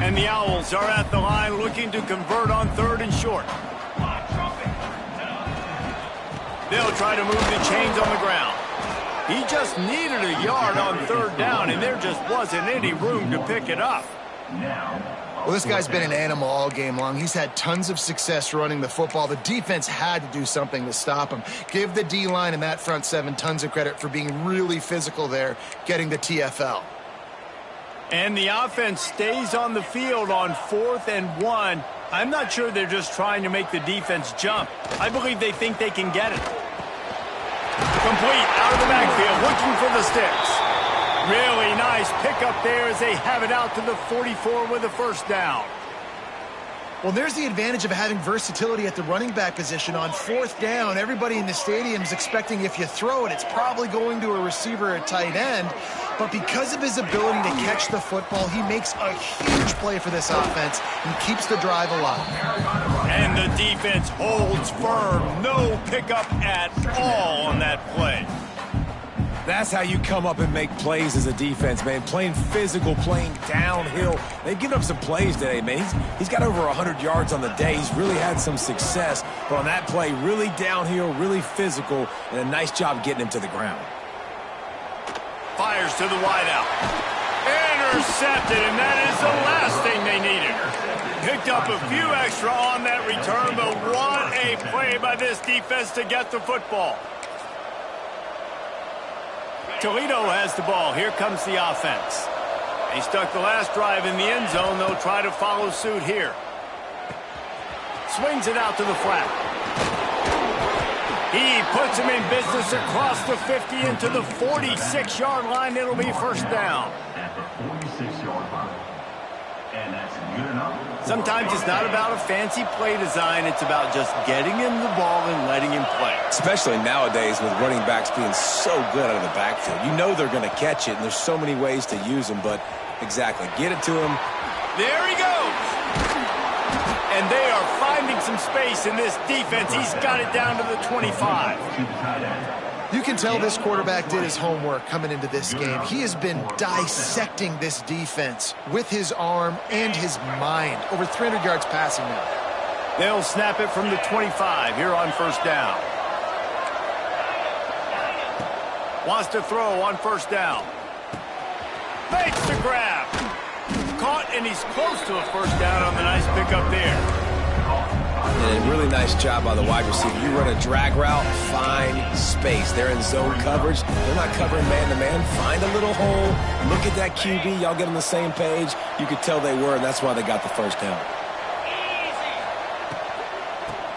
And the Owls are at the line looking to convert on 3rd and short. They'll try to move the chains on the ground. He just needed a yard on 3rd down, and there just wasn't any room to pick it up. Well, this guy's been an animal all game long. He's had tons of success running the football. The defense had to do something to stop him. Give the D-line and that front 7 tons of credit for being really physical there, getting the TFL. And the offense stays on the field on 4th and 1. I'm not sure they're just trying to make the defense jump. I believe they think they can get it. Complete out of the backfield, looking for the sticks. Really nice pickup there as they have it out to the 44 with a 1st down. Well, there's the advantage of having versatility at the running back position. On fourth down, everybody in the stadium is expecting if you throw it, it's probably going to a receiver at tight end. But because of his ability to catch the football, he makes a huge play for this offense and keeps the drive alive. And the defense holds firm. No pickup at all on that play. That's how you come up and make plays as a defense, man. Playing physical, playing downhill. They've given up some plays today, man. He's got over 100 yards on the day. He's really had some success. But on that play, really downhill, really physical, and a nice job getting him to the ground. Fires to the wideout. Intercepted, and that is the last thing they needed. Picked up a few extra on that return, but what a play by this defense to get the football. Toledo has the ball. Here comes the offense. They stuck the last drive in the end zone. They'll try to follow suit here. Swings it out to the flat. He puts him in business across the 50 into the 46-yard line. It'll be first down. At the 46-yard line. And that's good enough. Sometimes it's not about a fancy play design. It's about just getting him the ball and letting him play. Especially nowadays with running backs being so good out of the backfield. You know they're going to catch it, and there's so many ways to use them. But exactly, get it to him. There he goes. And they are finding some space in this defense. He's got it down to the 25. You can tell this quarterback did his homework coming into this game. He has been dissecting this defense with his arm and his mind. Over 300 yards passing now. They'll snap it from the 25 here on first down. Wants to throw on first down. Makes the grab. Caught, and he's close to a first down on the nice pickup there. And a really nice job by the wide receiver. You run a drag route, find space. They're in zone coverage. They're not covering man-to-man. Find a little hole. Look at that QB. Y'all get on the same page. You could tell they were, and that's why they got the first down.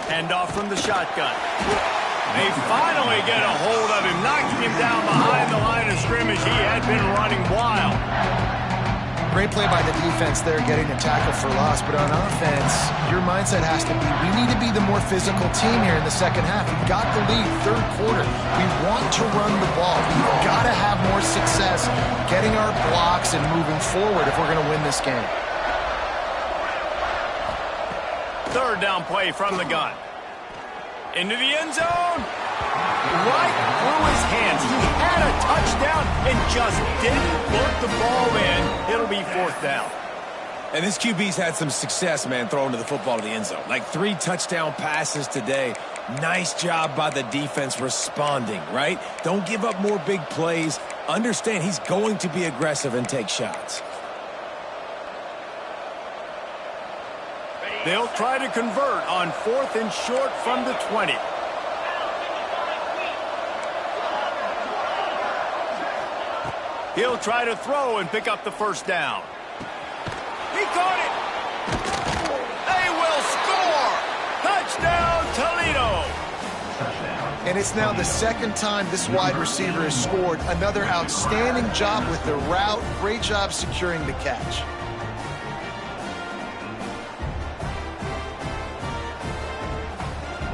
Hand off from the shotgun. They finally get a hold of him, knocking him down behind the line of scrimmage. He had been running wild. Great play by the defense there, getting the tackle for loss. But on offense, your mindset has to be, we need to be the more physical team here in the second half. We've got the lead, third quarter. We want to run the ball. We've got to have more success getting our blocks and moving forward if we're going to win this game. Third down play from the gun. Into the end zone. Right through his hands. He had a touchdown and just didn't put the ball in. It'll be fourth down. And this QB's had some success, man, throwing to the football to the end zone. Like 3 touchdown passes today. Nice job by the defense responding, right? Don't give up more big plays. Understand he's going to be aggressive and take shots. They'll try to convert on 4th and short from the 20. He'll try to throw and pick up the first down. He caught it. They will score. Touchdown, Toledo. And it's now the second time this wide receiver has scored. Another outstanding job with the route. Great job securing the catch.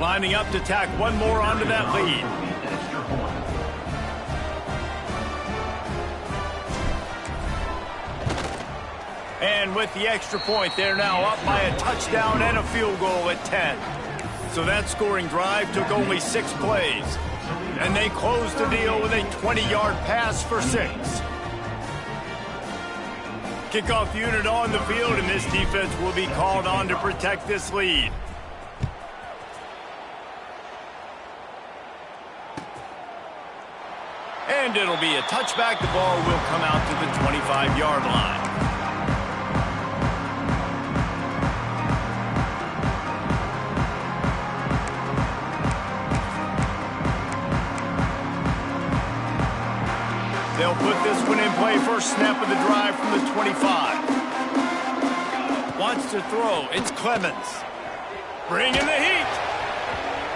Lining up to tack one more onto that lead. And with the extra point, they're now up by a touchdown and a field goal at 10. So that scoring drive took only 6 plays. And they closed the deal with a 20-yard pass for 6. Kickoff unit on the field, and this defense will be called on to protect this lead. And it'll be a touchback. The ball will come out to the 25-yard line. They'll put this one in play. First snap of the drive from the 25. Wants to throw. It's Clemens. Bringing the heat.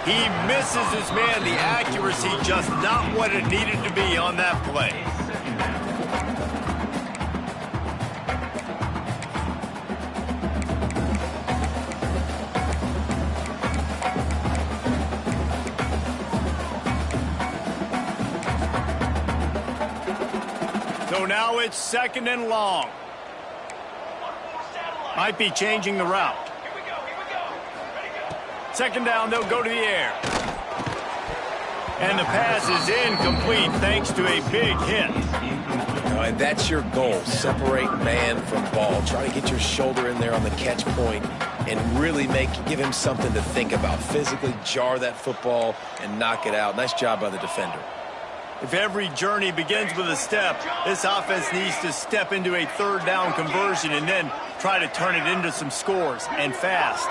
He misses his man. The accuracy just not what it needed to be on that play. now it's 2nd and long. Might be changing the route. Here we go. Ready, go. 2nd down, they'll go to the air. And the pass is incomplete thanks to a big hit. And that's your goal. Separate man from ball. Try to get your shoulder in there on the catch point and really give him something to think about. Physically jar that football and knock it out. Nice job by the defender. If every journey begins with a step, this offense needs to step into a 3rd down conversion and then try to turn it into some scores, and fast.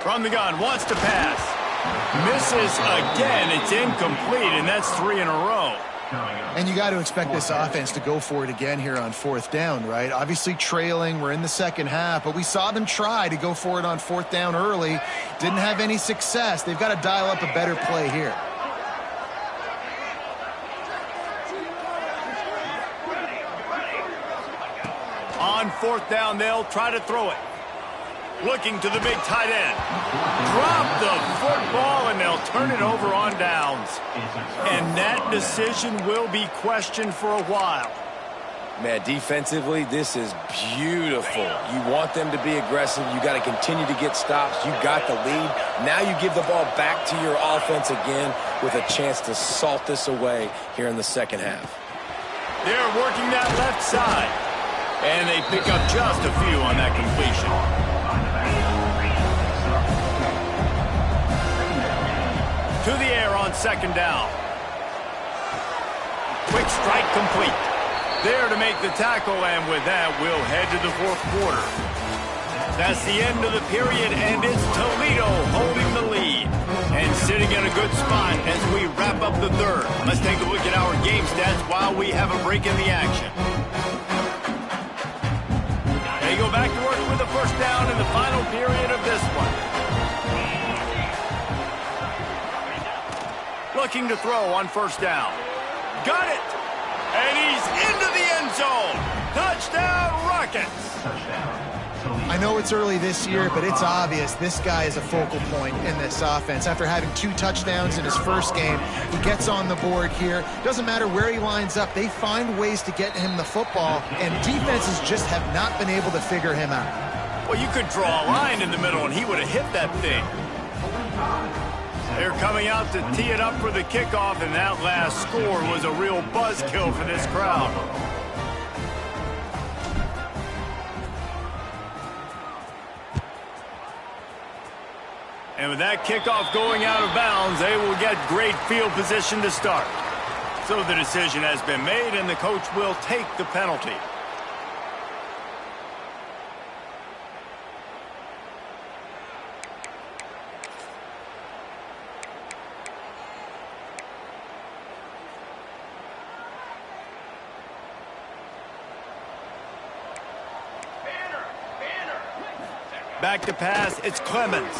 From the gun, wants to pass. Misses again. It's incomplete, and that's 3 in a row. And you got to expect this offense to go for it again here on 4th down, right? Obviously trailing. We're in the 2nd half, but we saw them try to go for it on 4th down early. Didn't have any success. They've got to dial up a better play here. On 4th down, they'll try to throw it. Looking to the big tight end. Drop the football, and they'll turn it over on downs. And that decision will be questioned for a while. Man, defensively, this is beautiful. You want them to be aggressive. You got to continue to get stops. You got the lead. Now you give the ball back to your offense again with a chance to salt this away here in the 2nd half. They're working that left side. And they pick up just a few on that completion. To the air on 2nd down. Quick strike complete. There to make the tackle, and with that, we'll head to the 4th quarter. That's the end of the period, and it's Toledo holding the lead and sitting in a good spot as we wrap up the 3rd. Let's take a look at our game stats while we have a break in the action. They go back to work with the 1st down in the final period of this one. Looking to throw on 1st down. Got it! And he's into the end zone. Touchdown, Rockets! I know it's early this year, but it's obvious this guy is a focal point in this offense. After having 2 touchdowns in his first game, he gets on the board here. Doesn't matter where he lines up. They find ways to get him the football, and defenses just have not been able to figure him out. Well, you could draw a line in the middle, and he would have hit that thing. They're coming out to tee it up for the kickoff, and that last score was a real buzzkill for this crowd. And with that kickoff going out of bounds, they will get great field position to start. So the decision has been made, and the coach will take the penalty. Back to pass, it's Clemens.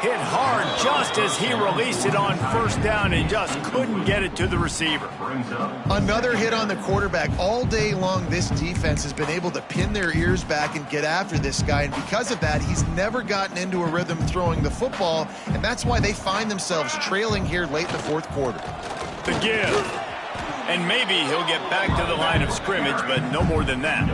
Hit hard just as he released it on 1st down and just couldn't get it to the receiver. Another hit on the quarterback. All day long, this defense has been able to pin their ears back and get after this guy, and because of that, he's never gotten into a rhythm throwing the football, and that's why they find themselves trailing here late in the 4th quarter. The give. And maybe he'll get back to the line of scrimmage, but no more than that.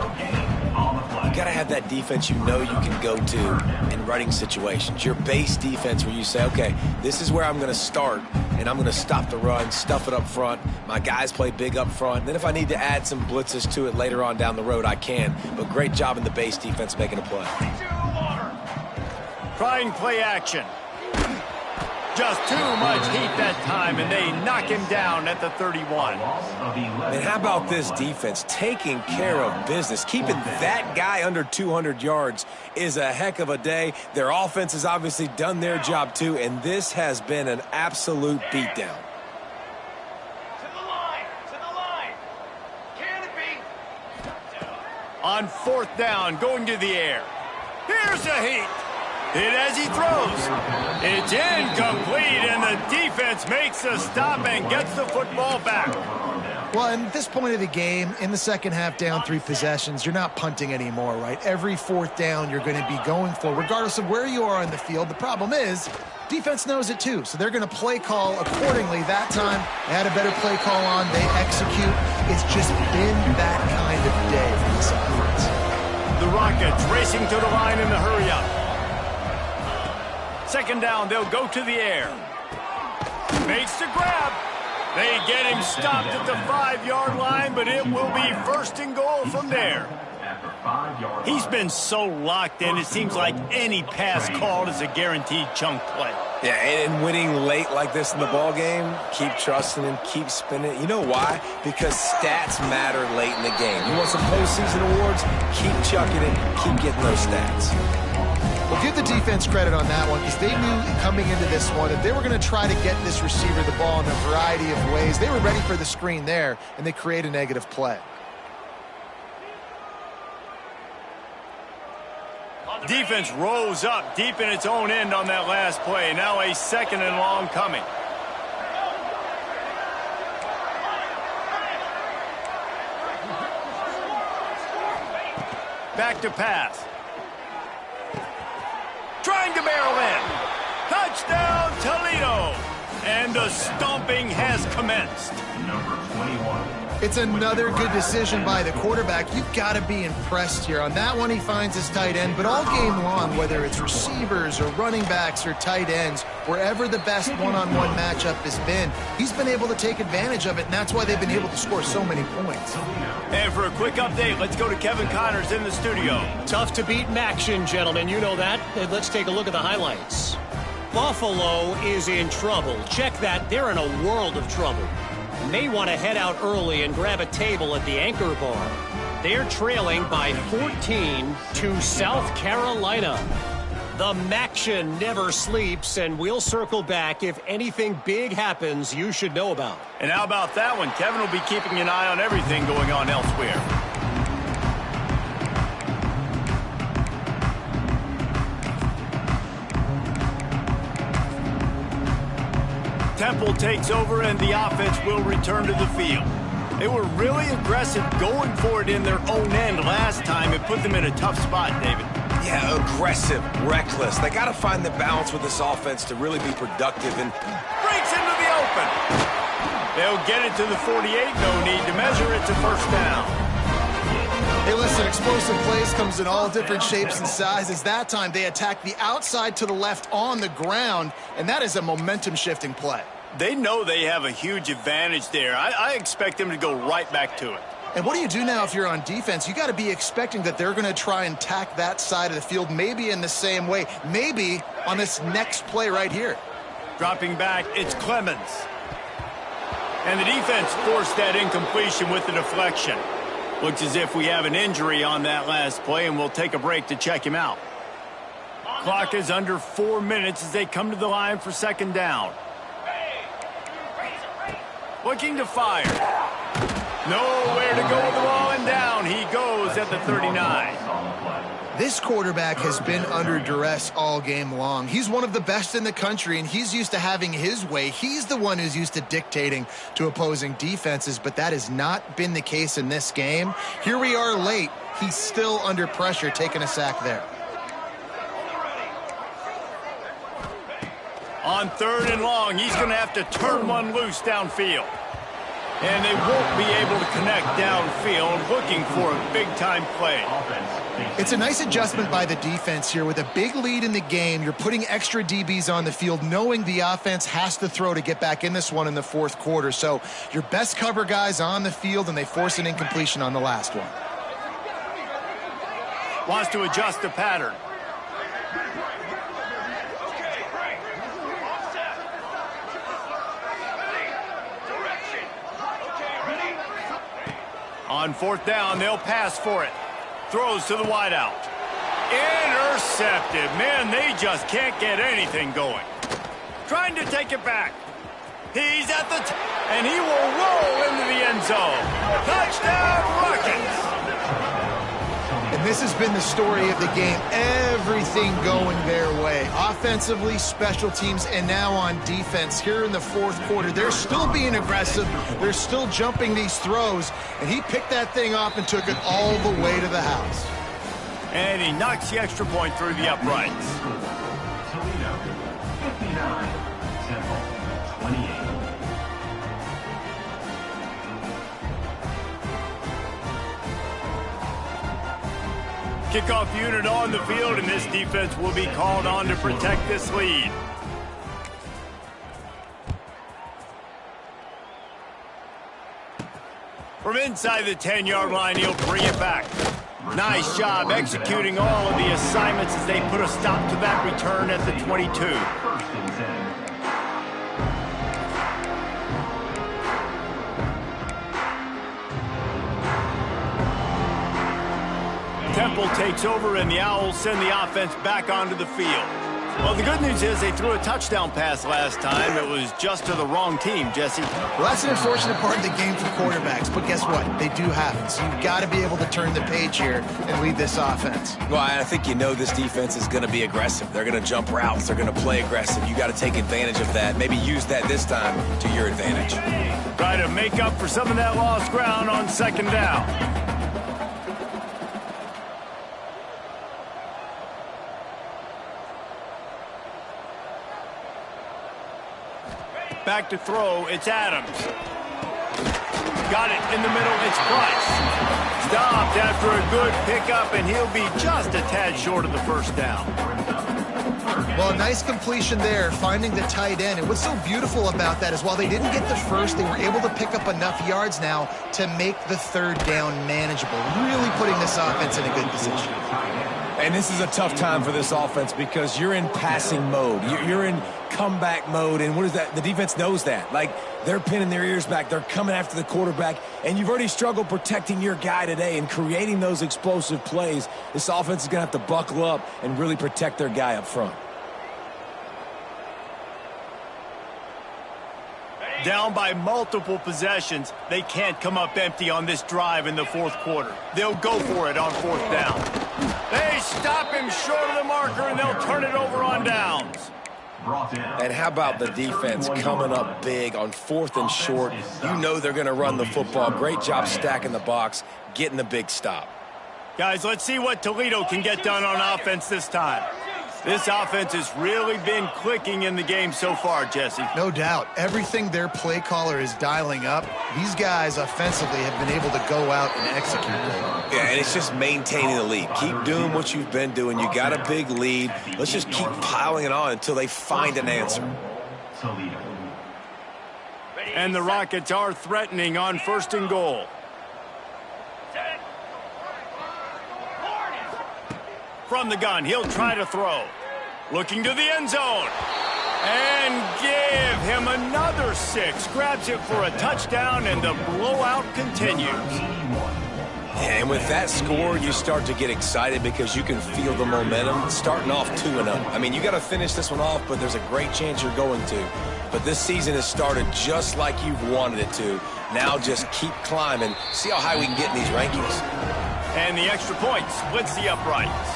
You got to have that defense you know you can go to in running situations. Your base defense where you say, okay, this is where I'm going to start, and I'm going to stop the run, stuff it up front. My guys play big up front. And then if I need to add some blitzes to it later on down the road, I can. But great job in the base defense making a play. Trying play action. Just too much heat that time, and they knock him down at the 31. And how about this defense taking care of business? Keeping that guy under 200 yards is a heck of a day. Their offense has obviously done their job too, and this has been an absolute beatdown. To the line. Can it be? On 4th down, going to the air. Here's a heat. Hit as he throws. It's incomplete, and the defense defense makes a stop and gets the football back. Well, at this point of the game, in the second half, down 3 possessions, you're not punting anymore, right? Every fourth down you're going to be going for, regardless of where you are on the field. The problem is, defense knows it too, so they're going to play call accordingly. That time, they had a better play call on. They execute. It's just been that kind of day for this offense. The Rockets racing to the line in the hurry-up. Second down, they'll go to the air. Makes the grab. They get him stopped at the 5-yard line, but it will be first and goal from there. He's been so locked in, it seems like any pass called is a guaranteed chunk play. Yeah, and winning late like this in the ball game, keep trusting him, keep spinning. You know why? Because stats matter late in the game. You want some postseason awards? Keep chucking it, keep getting those stats. Well, give the defense credit on that one because they knew coming into this one that they were going to try to get this receiver the ball in a variety of ways. They were ready for the screen there, and they create a negative play. Defense rose up deep in its own end on that last play. Now a second and long coming. Back to pass. Trying to barrel in. Touchdown, Toledo. And the stomping has commenced. Number 21. It's another good decision by the quarterback. You've got to be impressed here. On that one, he finds his tight end, but all game long, whether it's receivers or running backs or tight ends, wherever the best one-on-one matchup has been, he's been able to take advantage of it, and that's why they've been able to score so many points. And for a quick update, let's go to Kevin Connors in the studio. Tough to beat Maction, gentlemen. You know that. And let's take a look at the highlights. Buffalo is in trouble. Check that. They're in a world of trouble. May want to head out early and grab a table at the Anchor Bar. They're trailing by 14 to South Carolina. The Maction never sleeps, and we'll circle back if anything big happens you should know about. And how about that one? Kevin will be keeping an eye on everything going on elsewhere. Temple takes over and the offense will return to the field. They were really aggressive going for it in their own end last time. It put them in a tough spot, David. Yeah, aggressive, reckless. They got to find the balance with this offense to really be productive and breaks into the open. They'll get it to the 48. No need to measure it to first down. Hey, listen, explosive plays comes in all different shapes and sizes. That time, they attack the outside to the left on the ground, and that is a momentum-shifting play. They know they have a huge advantage there. I expect them to go right back to it. And what do you do now if you're on defense? You got to be expecting that they're going to try and attack that side of the field, maybe in the same way, maybe on this next play right here. Dropping back, it's Clemens. And the defense forced that incompletion with the deflection. Looks as if we have an injury on that last play, and we'll take a break to check him out. Clock is under 4 minutes as they come to the line for second down. Looking to fire. Nowhere to go with the ball, and down he goes at the 39. This quarterback has been under duress all game long. He's one of the best in the country, and he's used to having his way. He's the one who's used to dictating to opposing defenses, but that has not been the case in this game. Here we are late. He's still under pressure, taking a sack there. On third and long, he's going to have to turn one loose downfield. And they won't be able to connect downfield, looking for a big-time play. It's a nice adjustment by the defense here. With a big lead in the game, you're putting extra DBs on the field, knowing the offense has to throw to get back in this one in the fourth quarter. So your best cover guys on the field, and they force an incompletion on the last one. Wants to adjust the pattern. On fourth down, they'll pass for it. Throws to the wideout. Intercepted. Man, they just can't get anything going. Trying to take it back. He's at the and he will roll into the end zone. Touchdown, Rockets. And This has been the story of the game. Everything going their way. Offensively, special teams, and now on defense here in the fourth quarter. They're still being aggressive. They're still jumping these throws. And he picked that thing off and took it all the way to the house. And he knocks the extra point through the uprights. Toledo, 59. Temple, 28. Kickoff unit on the field, and this defense will be called on to protect this lead. From inside the 10-yard line, he'll bring it back. Nice job executing all of the assignments as they put a stop to that return at the 22. First and 10. Temple takes over, and the Owls send the offense back onto the field. Well, the good news is they threw a touchdown pass last time. It was just to the wrong team, Jesse. Well, that's an unfortunate part of the game for quarterbacks, but guess what? They do happen. So you've got to be able to turn the page here and lead this offense. Well, I think you know this defense is going to be aggressive. They're going to jump routes. They're going to play aggressive. You got to take advantage of that. Maybe use that this time to your advantage. Try to make up for some of that lost ground on second down. Back to throw, it's Adams. Got it in the middle, it's Price. Stopped after a good pickup, and he'll be just a tad short of the first down. Well, a nice completion there, finding the tight end. And what's so beautiful about that is while they didn't get the first, they were able to pick up enough yards now to make the third down manageable, really putting this offense in a good position. And this is a tough time for this offense because you're in passing mode. You're in comeback mode, and what is that? The defense knows that. Like, they're pinning their ears back. They're coming after the quarterback, and you've already struggled protecting your guy today and creating those explosive plays. This offense is going to have to buckle up and really protect their guy up front. Down by multiple possessions, they can't come up empty on this drive in the fourth quarter. They'll go for it on fourth down. They stop him short of the marker, and they'll turn it over on downs. And how about the defense coming up big on fourth and short? You know they're going to run the football. Great job stacking the box, getting the big stop. Guys, let's see what Toledo can get done on offense this time. This offense has really been clicking in the game so far, Jesse. No doubt. Everything their play caller is dialing up, these guys offensively have been able to go out and execute. Yeah, and it's just maintaining the lead. Keep doing what you've been doing. You got a big lead. Let's just keep piling it on until they find an answer. And the Rockets are threatening on first and goal. From the gun, he'll try to throw. Looking to the end zone. And give him another 6. Grabs it for a touchdown, and the blowout continues. And with that score, you start to get excited because you can feel the momentum starting off 2-0. I mean, you got to finish this one off, but there's a great chance you're going to. But this season has started just like you've wanted it to. Now just keep climbing. See how high we can get in these rankings. And the extra point splits the uprights.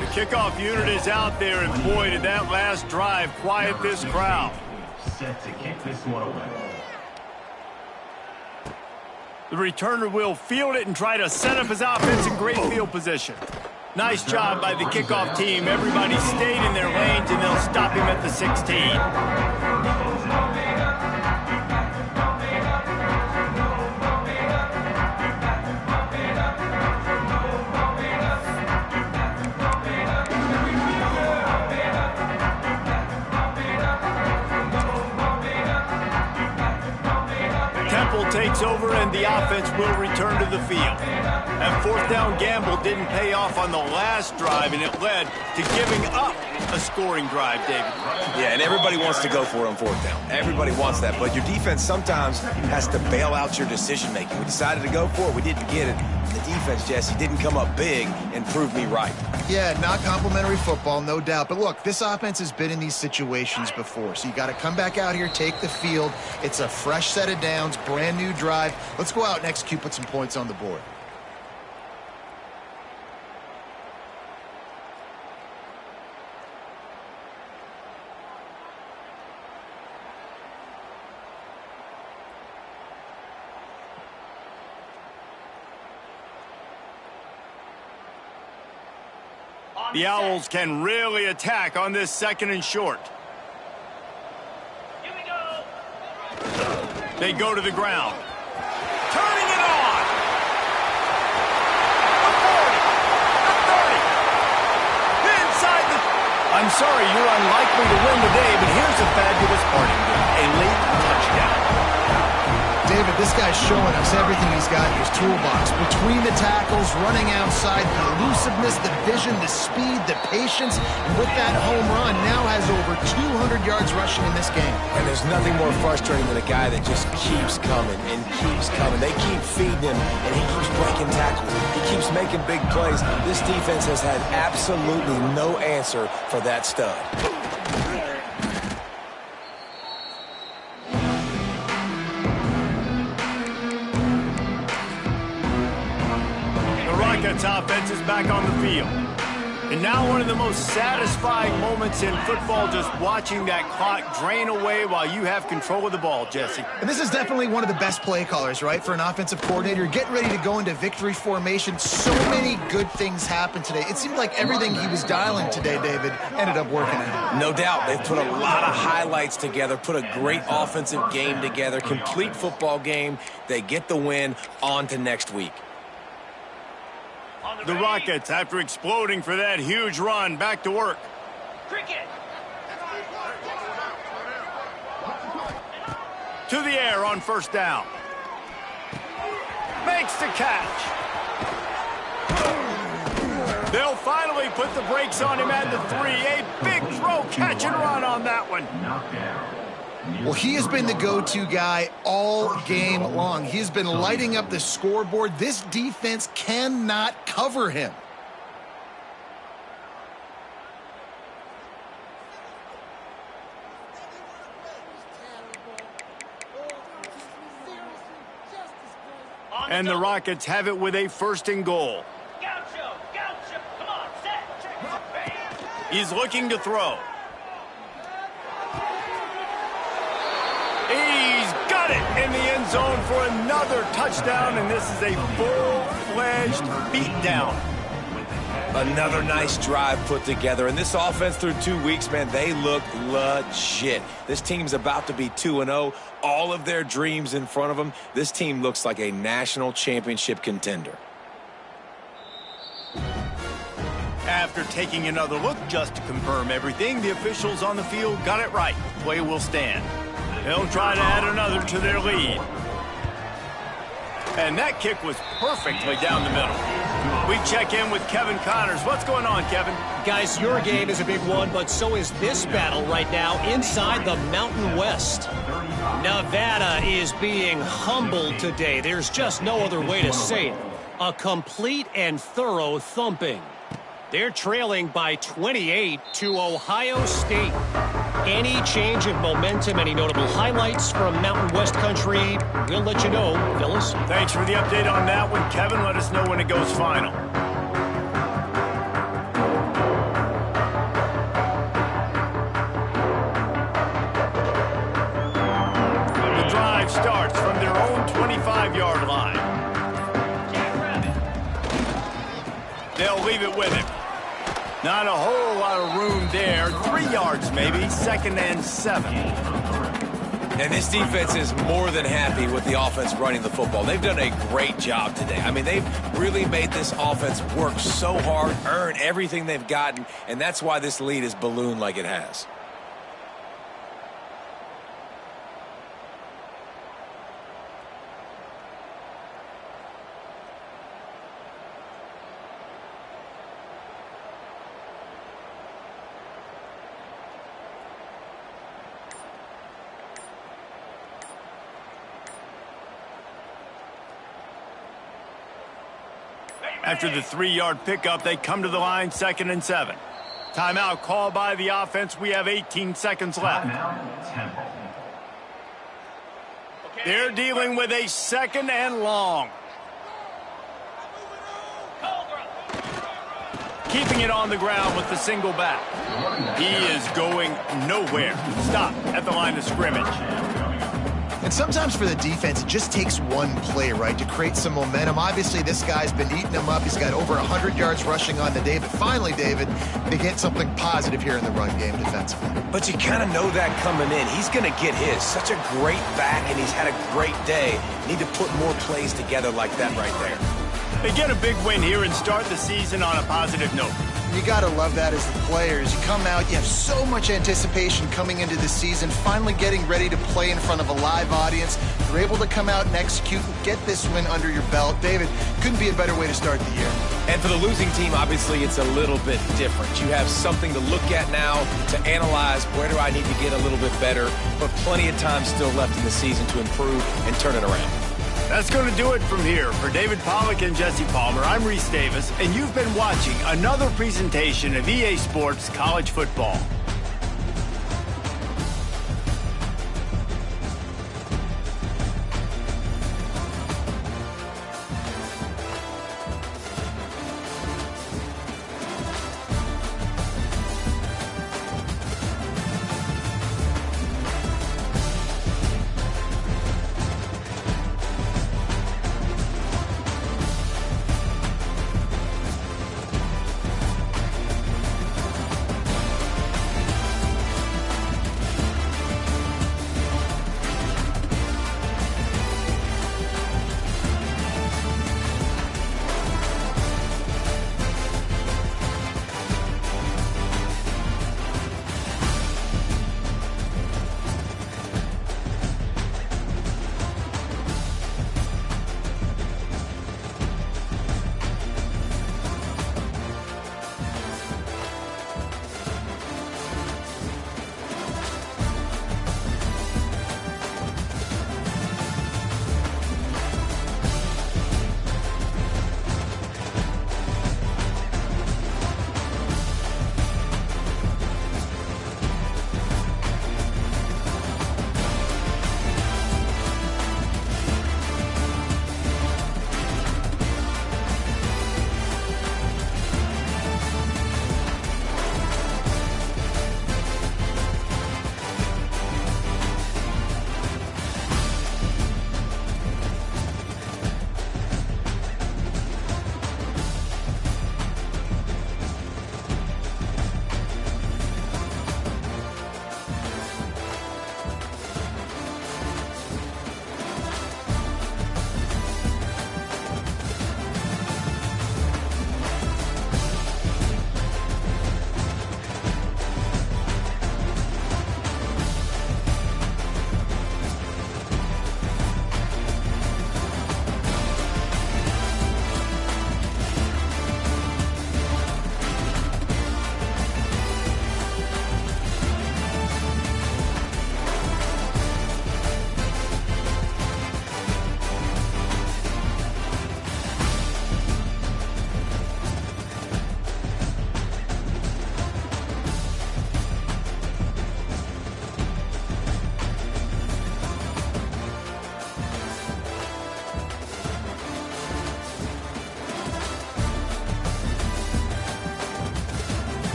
The kickoff unit is out there, and boy, did that last drive quiet this crowd. Set to kick this one away. The returner will field it and try to set up his offense in great field position. Nice job by the kickoff team. Everybody stayed in their lanes, and they'll stop him at the 16. Takes over, and the offense will return to the field. That fourth down gamble didn't pay off on the last drive, and it led to giving up a scoring drive, David. Yeah, and everybody wants to go for it on fourth down. Everybody wants that, but your defense sometimes has to bail out your decision-making. We decided to go for it. We didn't get it. The defense, Jesse, didn't come up big and prove me right. Yeah, not complimentary football, no doubt. But look, this offense has been in these situations before, so you got to come back out here, take the field. It's a fresh set of downs, brand new drive. Let's go out and execute, put some points on the board. The Owls can really attack on this second and short. Here we go. They go to the ground. Turning it on. The 40. The 30. Inside the... I'm sorry, you're unlikely to win today, but here's a fabulous parting gift. A late touchdown. David, this guy's showing us everything he's got in his toolbox. Between the tackles, running outside, the elusiveness, the vision, the speed, the patience, and with that home run, now has over 200 yards rushing in this game. And there's nothing more frustrating than a guy that just keeps coming and keeps coming. They keep feeding him, and he keeps breaking tackles. He keeps making big plays. This defense has had absolutely no answer for that stud. Offense is back on the field. And now one of the most satisfying moments in football, just watching that clock drain away while you have control of the ball, Jesse. And this is definitely one of the best play callers, right, for an offensive coordinator. Getting ready to go into victory formation. So many good things happened today. It seemed like everything he was dialing today, David, ended up working out. No doubt. They've put a lot of highlights together, put a great offensive game together, complete football game. They get the win. On to next week. The Rockets, after exploding for that huge run, back to work. Cricket. To the air on first down. Makes the catch. They'll finally put the brakes on him at the 3. A big throw, catch and run on that one. Well, he has been the go-to guy all game long. He has been lighting up the scoreboard. This defense cannot cover him. And the Rockets have it with a first and goal. Gaucho. Come on, set. He's looking to throw. He's got it in the end zone for another touchdown, and this is a full-fledged beatdown. Another nice drive put together. And this offense through 2 weeks, man, they look legit. This team's about to be 2-0. All of their dreams in front of them. This team looks like a national championship contender. After taking another look just to confirm everything, the officials on the field got it right. Play will stand. They'll try to add another to their lead. And that kick was perfectly down the middle. We check in with Kevin Connors. What's going on, Kevin? Guys, your game is a big one, but so is this battle right now inside the Mountain West. Nevada is being humbled today. There's just no other way to say it. A complete and thorough thumping. They're trailing by 28 to Ohio State. Any change of momentum, any notable highlights from Mountain West country, we'll let you know, Phyllis. Thanks for the update on that one, Kevin. Let us know when it goes final. The drive starts from their own 25-yard line. They'll leave it with him. Not a whole lot of room there. 3 yards maybe. 2nd and 7. And this defense is more than happy with the offense running the football. They've done a great job today. I mean, they've really made this offense work so hard, earn everything they've gotten, and that's why this lead is ballooned like it has. After the 3-yard pickup, they come to the line, 2nd and 7. Timeout called by the offense. We have 18 seconds left. They're dealing with a 2nd and long. Keeping it on the ground with the single back. He is going nowhere. Stop at the line of scrimmage. And sometimes for the defense, it just takes one play, right, to create some momentum. Obviously, this guy's been eating them up. He's got over 100 yards rushing on the day. But finally, David, they get something positive here in the run game defensively. But you kind of know that coming in. He's going to get his. Such a great back, and he's had a great day. Need to put more plays together like that right there. They get a big win here and start the season on a positive note. You got to love that as the players. You come out, you have so much anticipation coming into the season, finally getting ready to play in front of a live audience. You're able to come out and execute and get this win under your belt. David, couldn't be a better way to start the year. And for the losing team, obviously, it's a little bit different. You have something to look at now to analyze where do I need to get a little bit better, but plenty of time still left in the season to improve and turn it around. That's going to do it from here. For David Pollack and Jesse Palmer, I'm Reese Davis, and you've been watching another presentation of EA Sports College Football.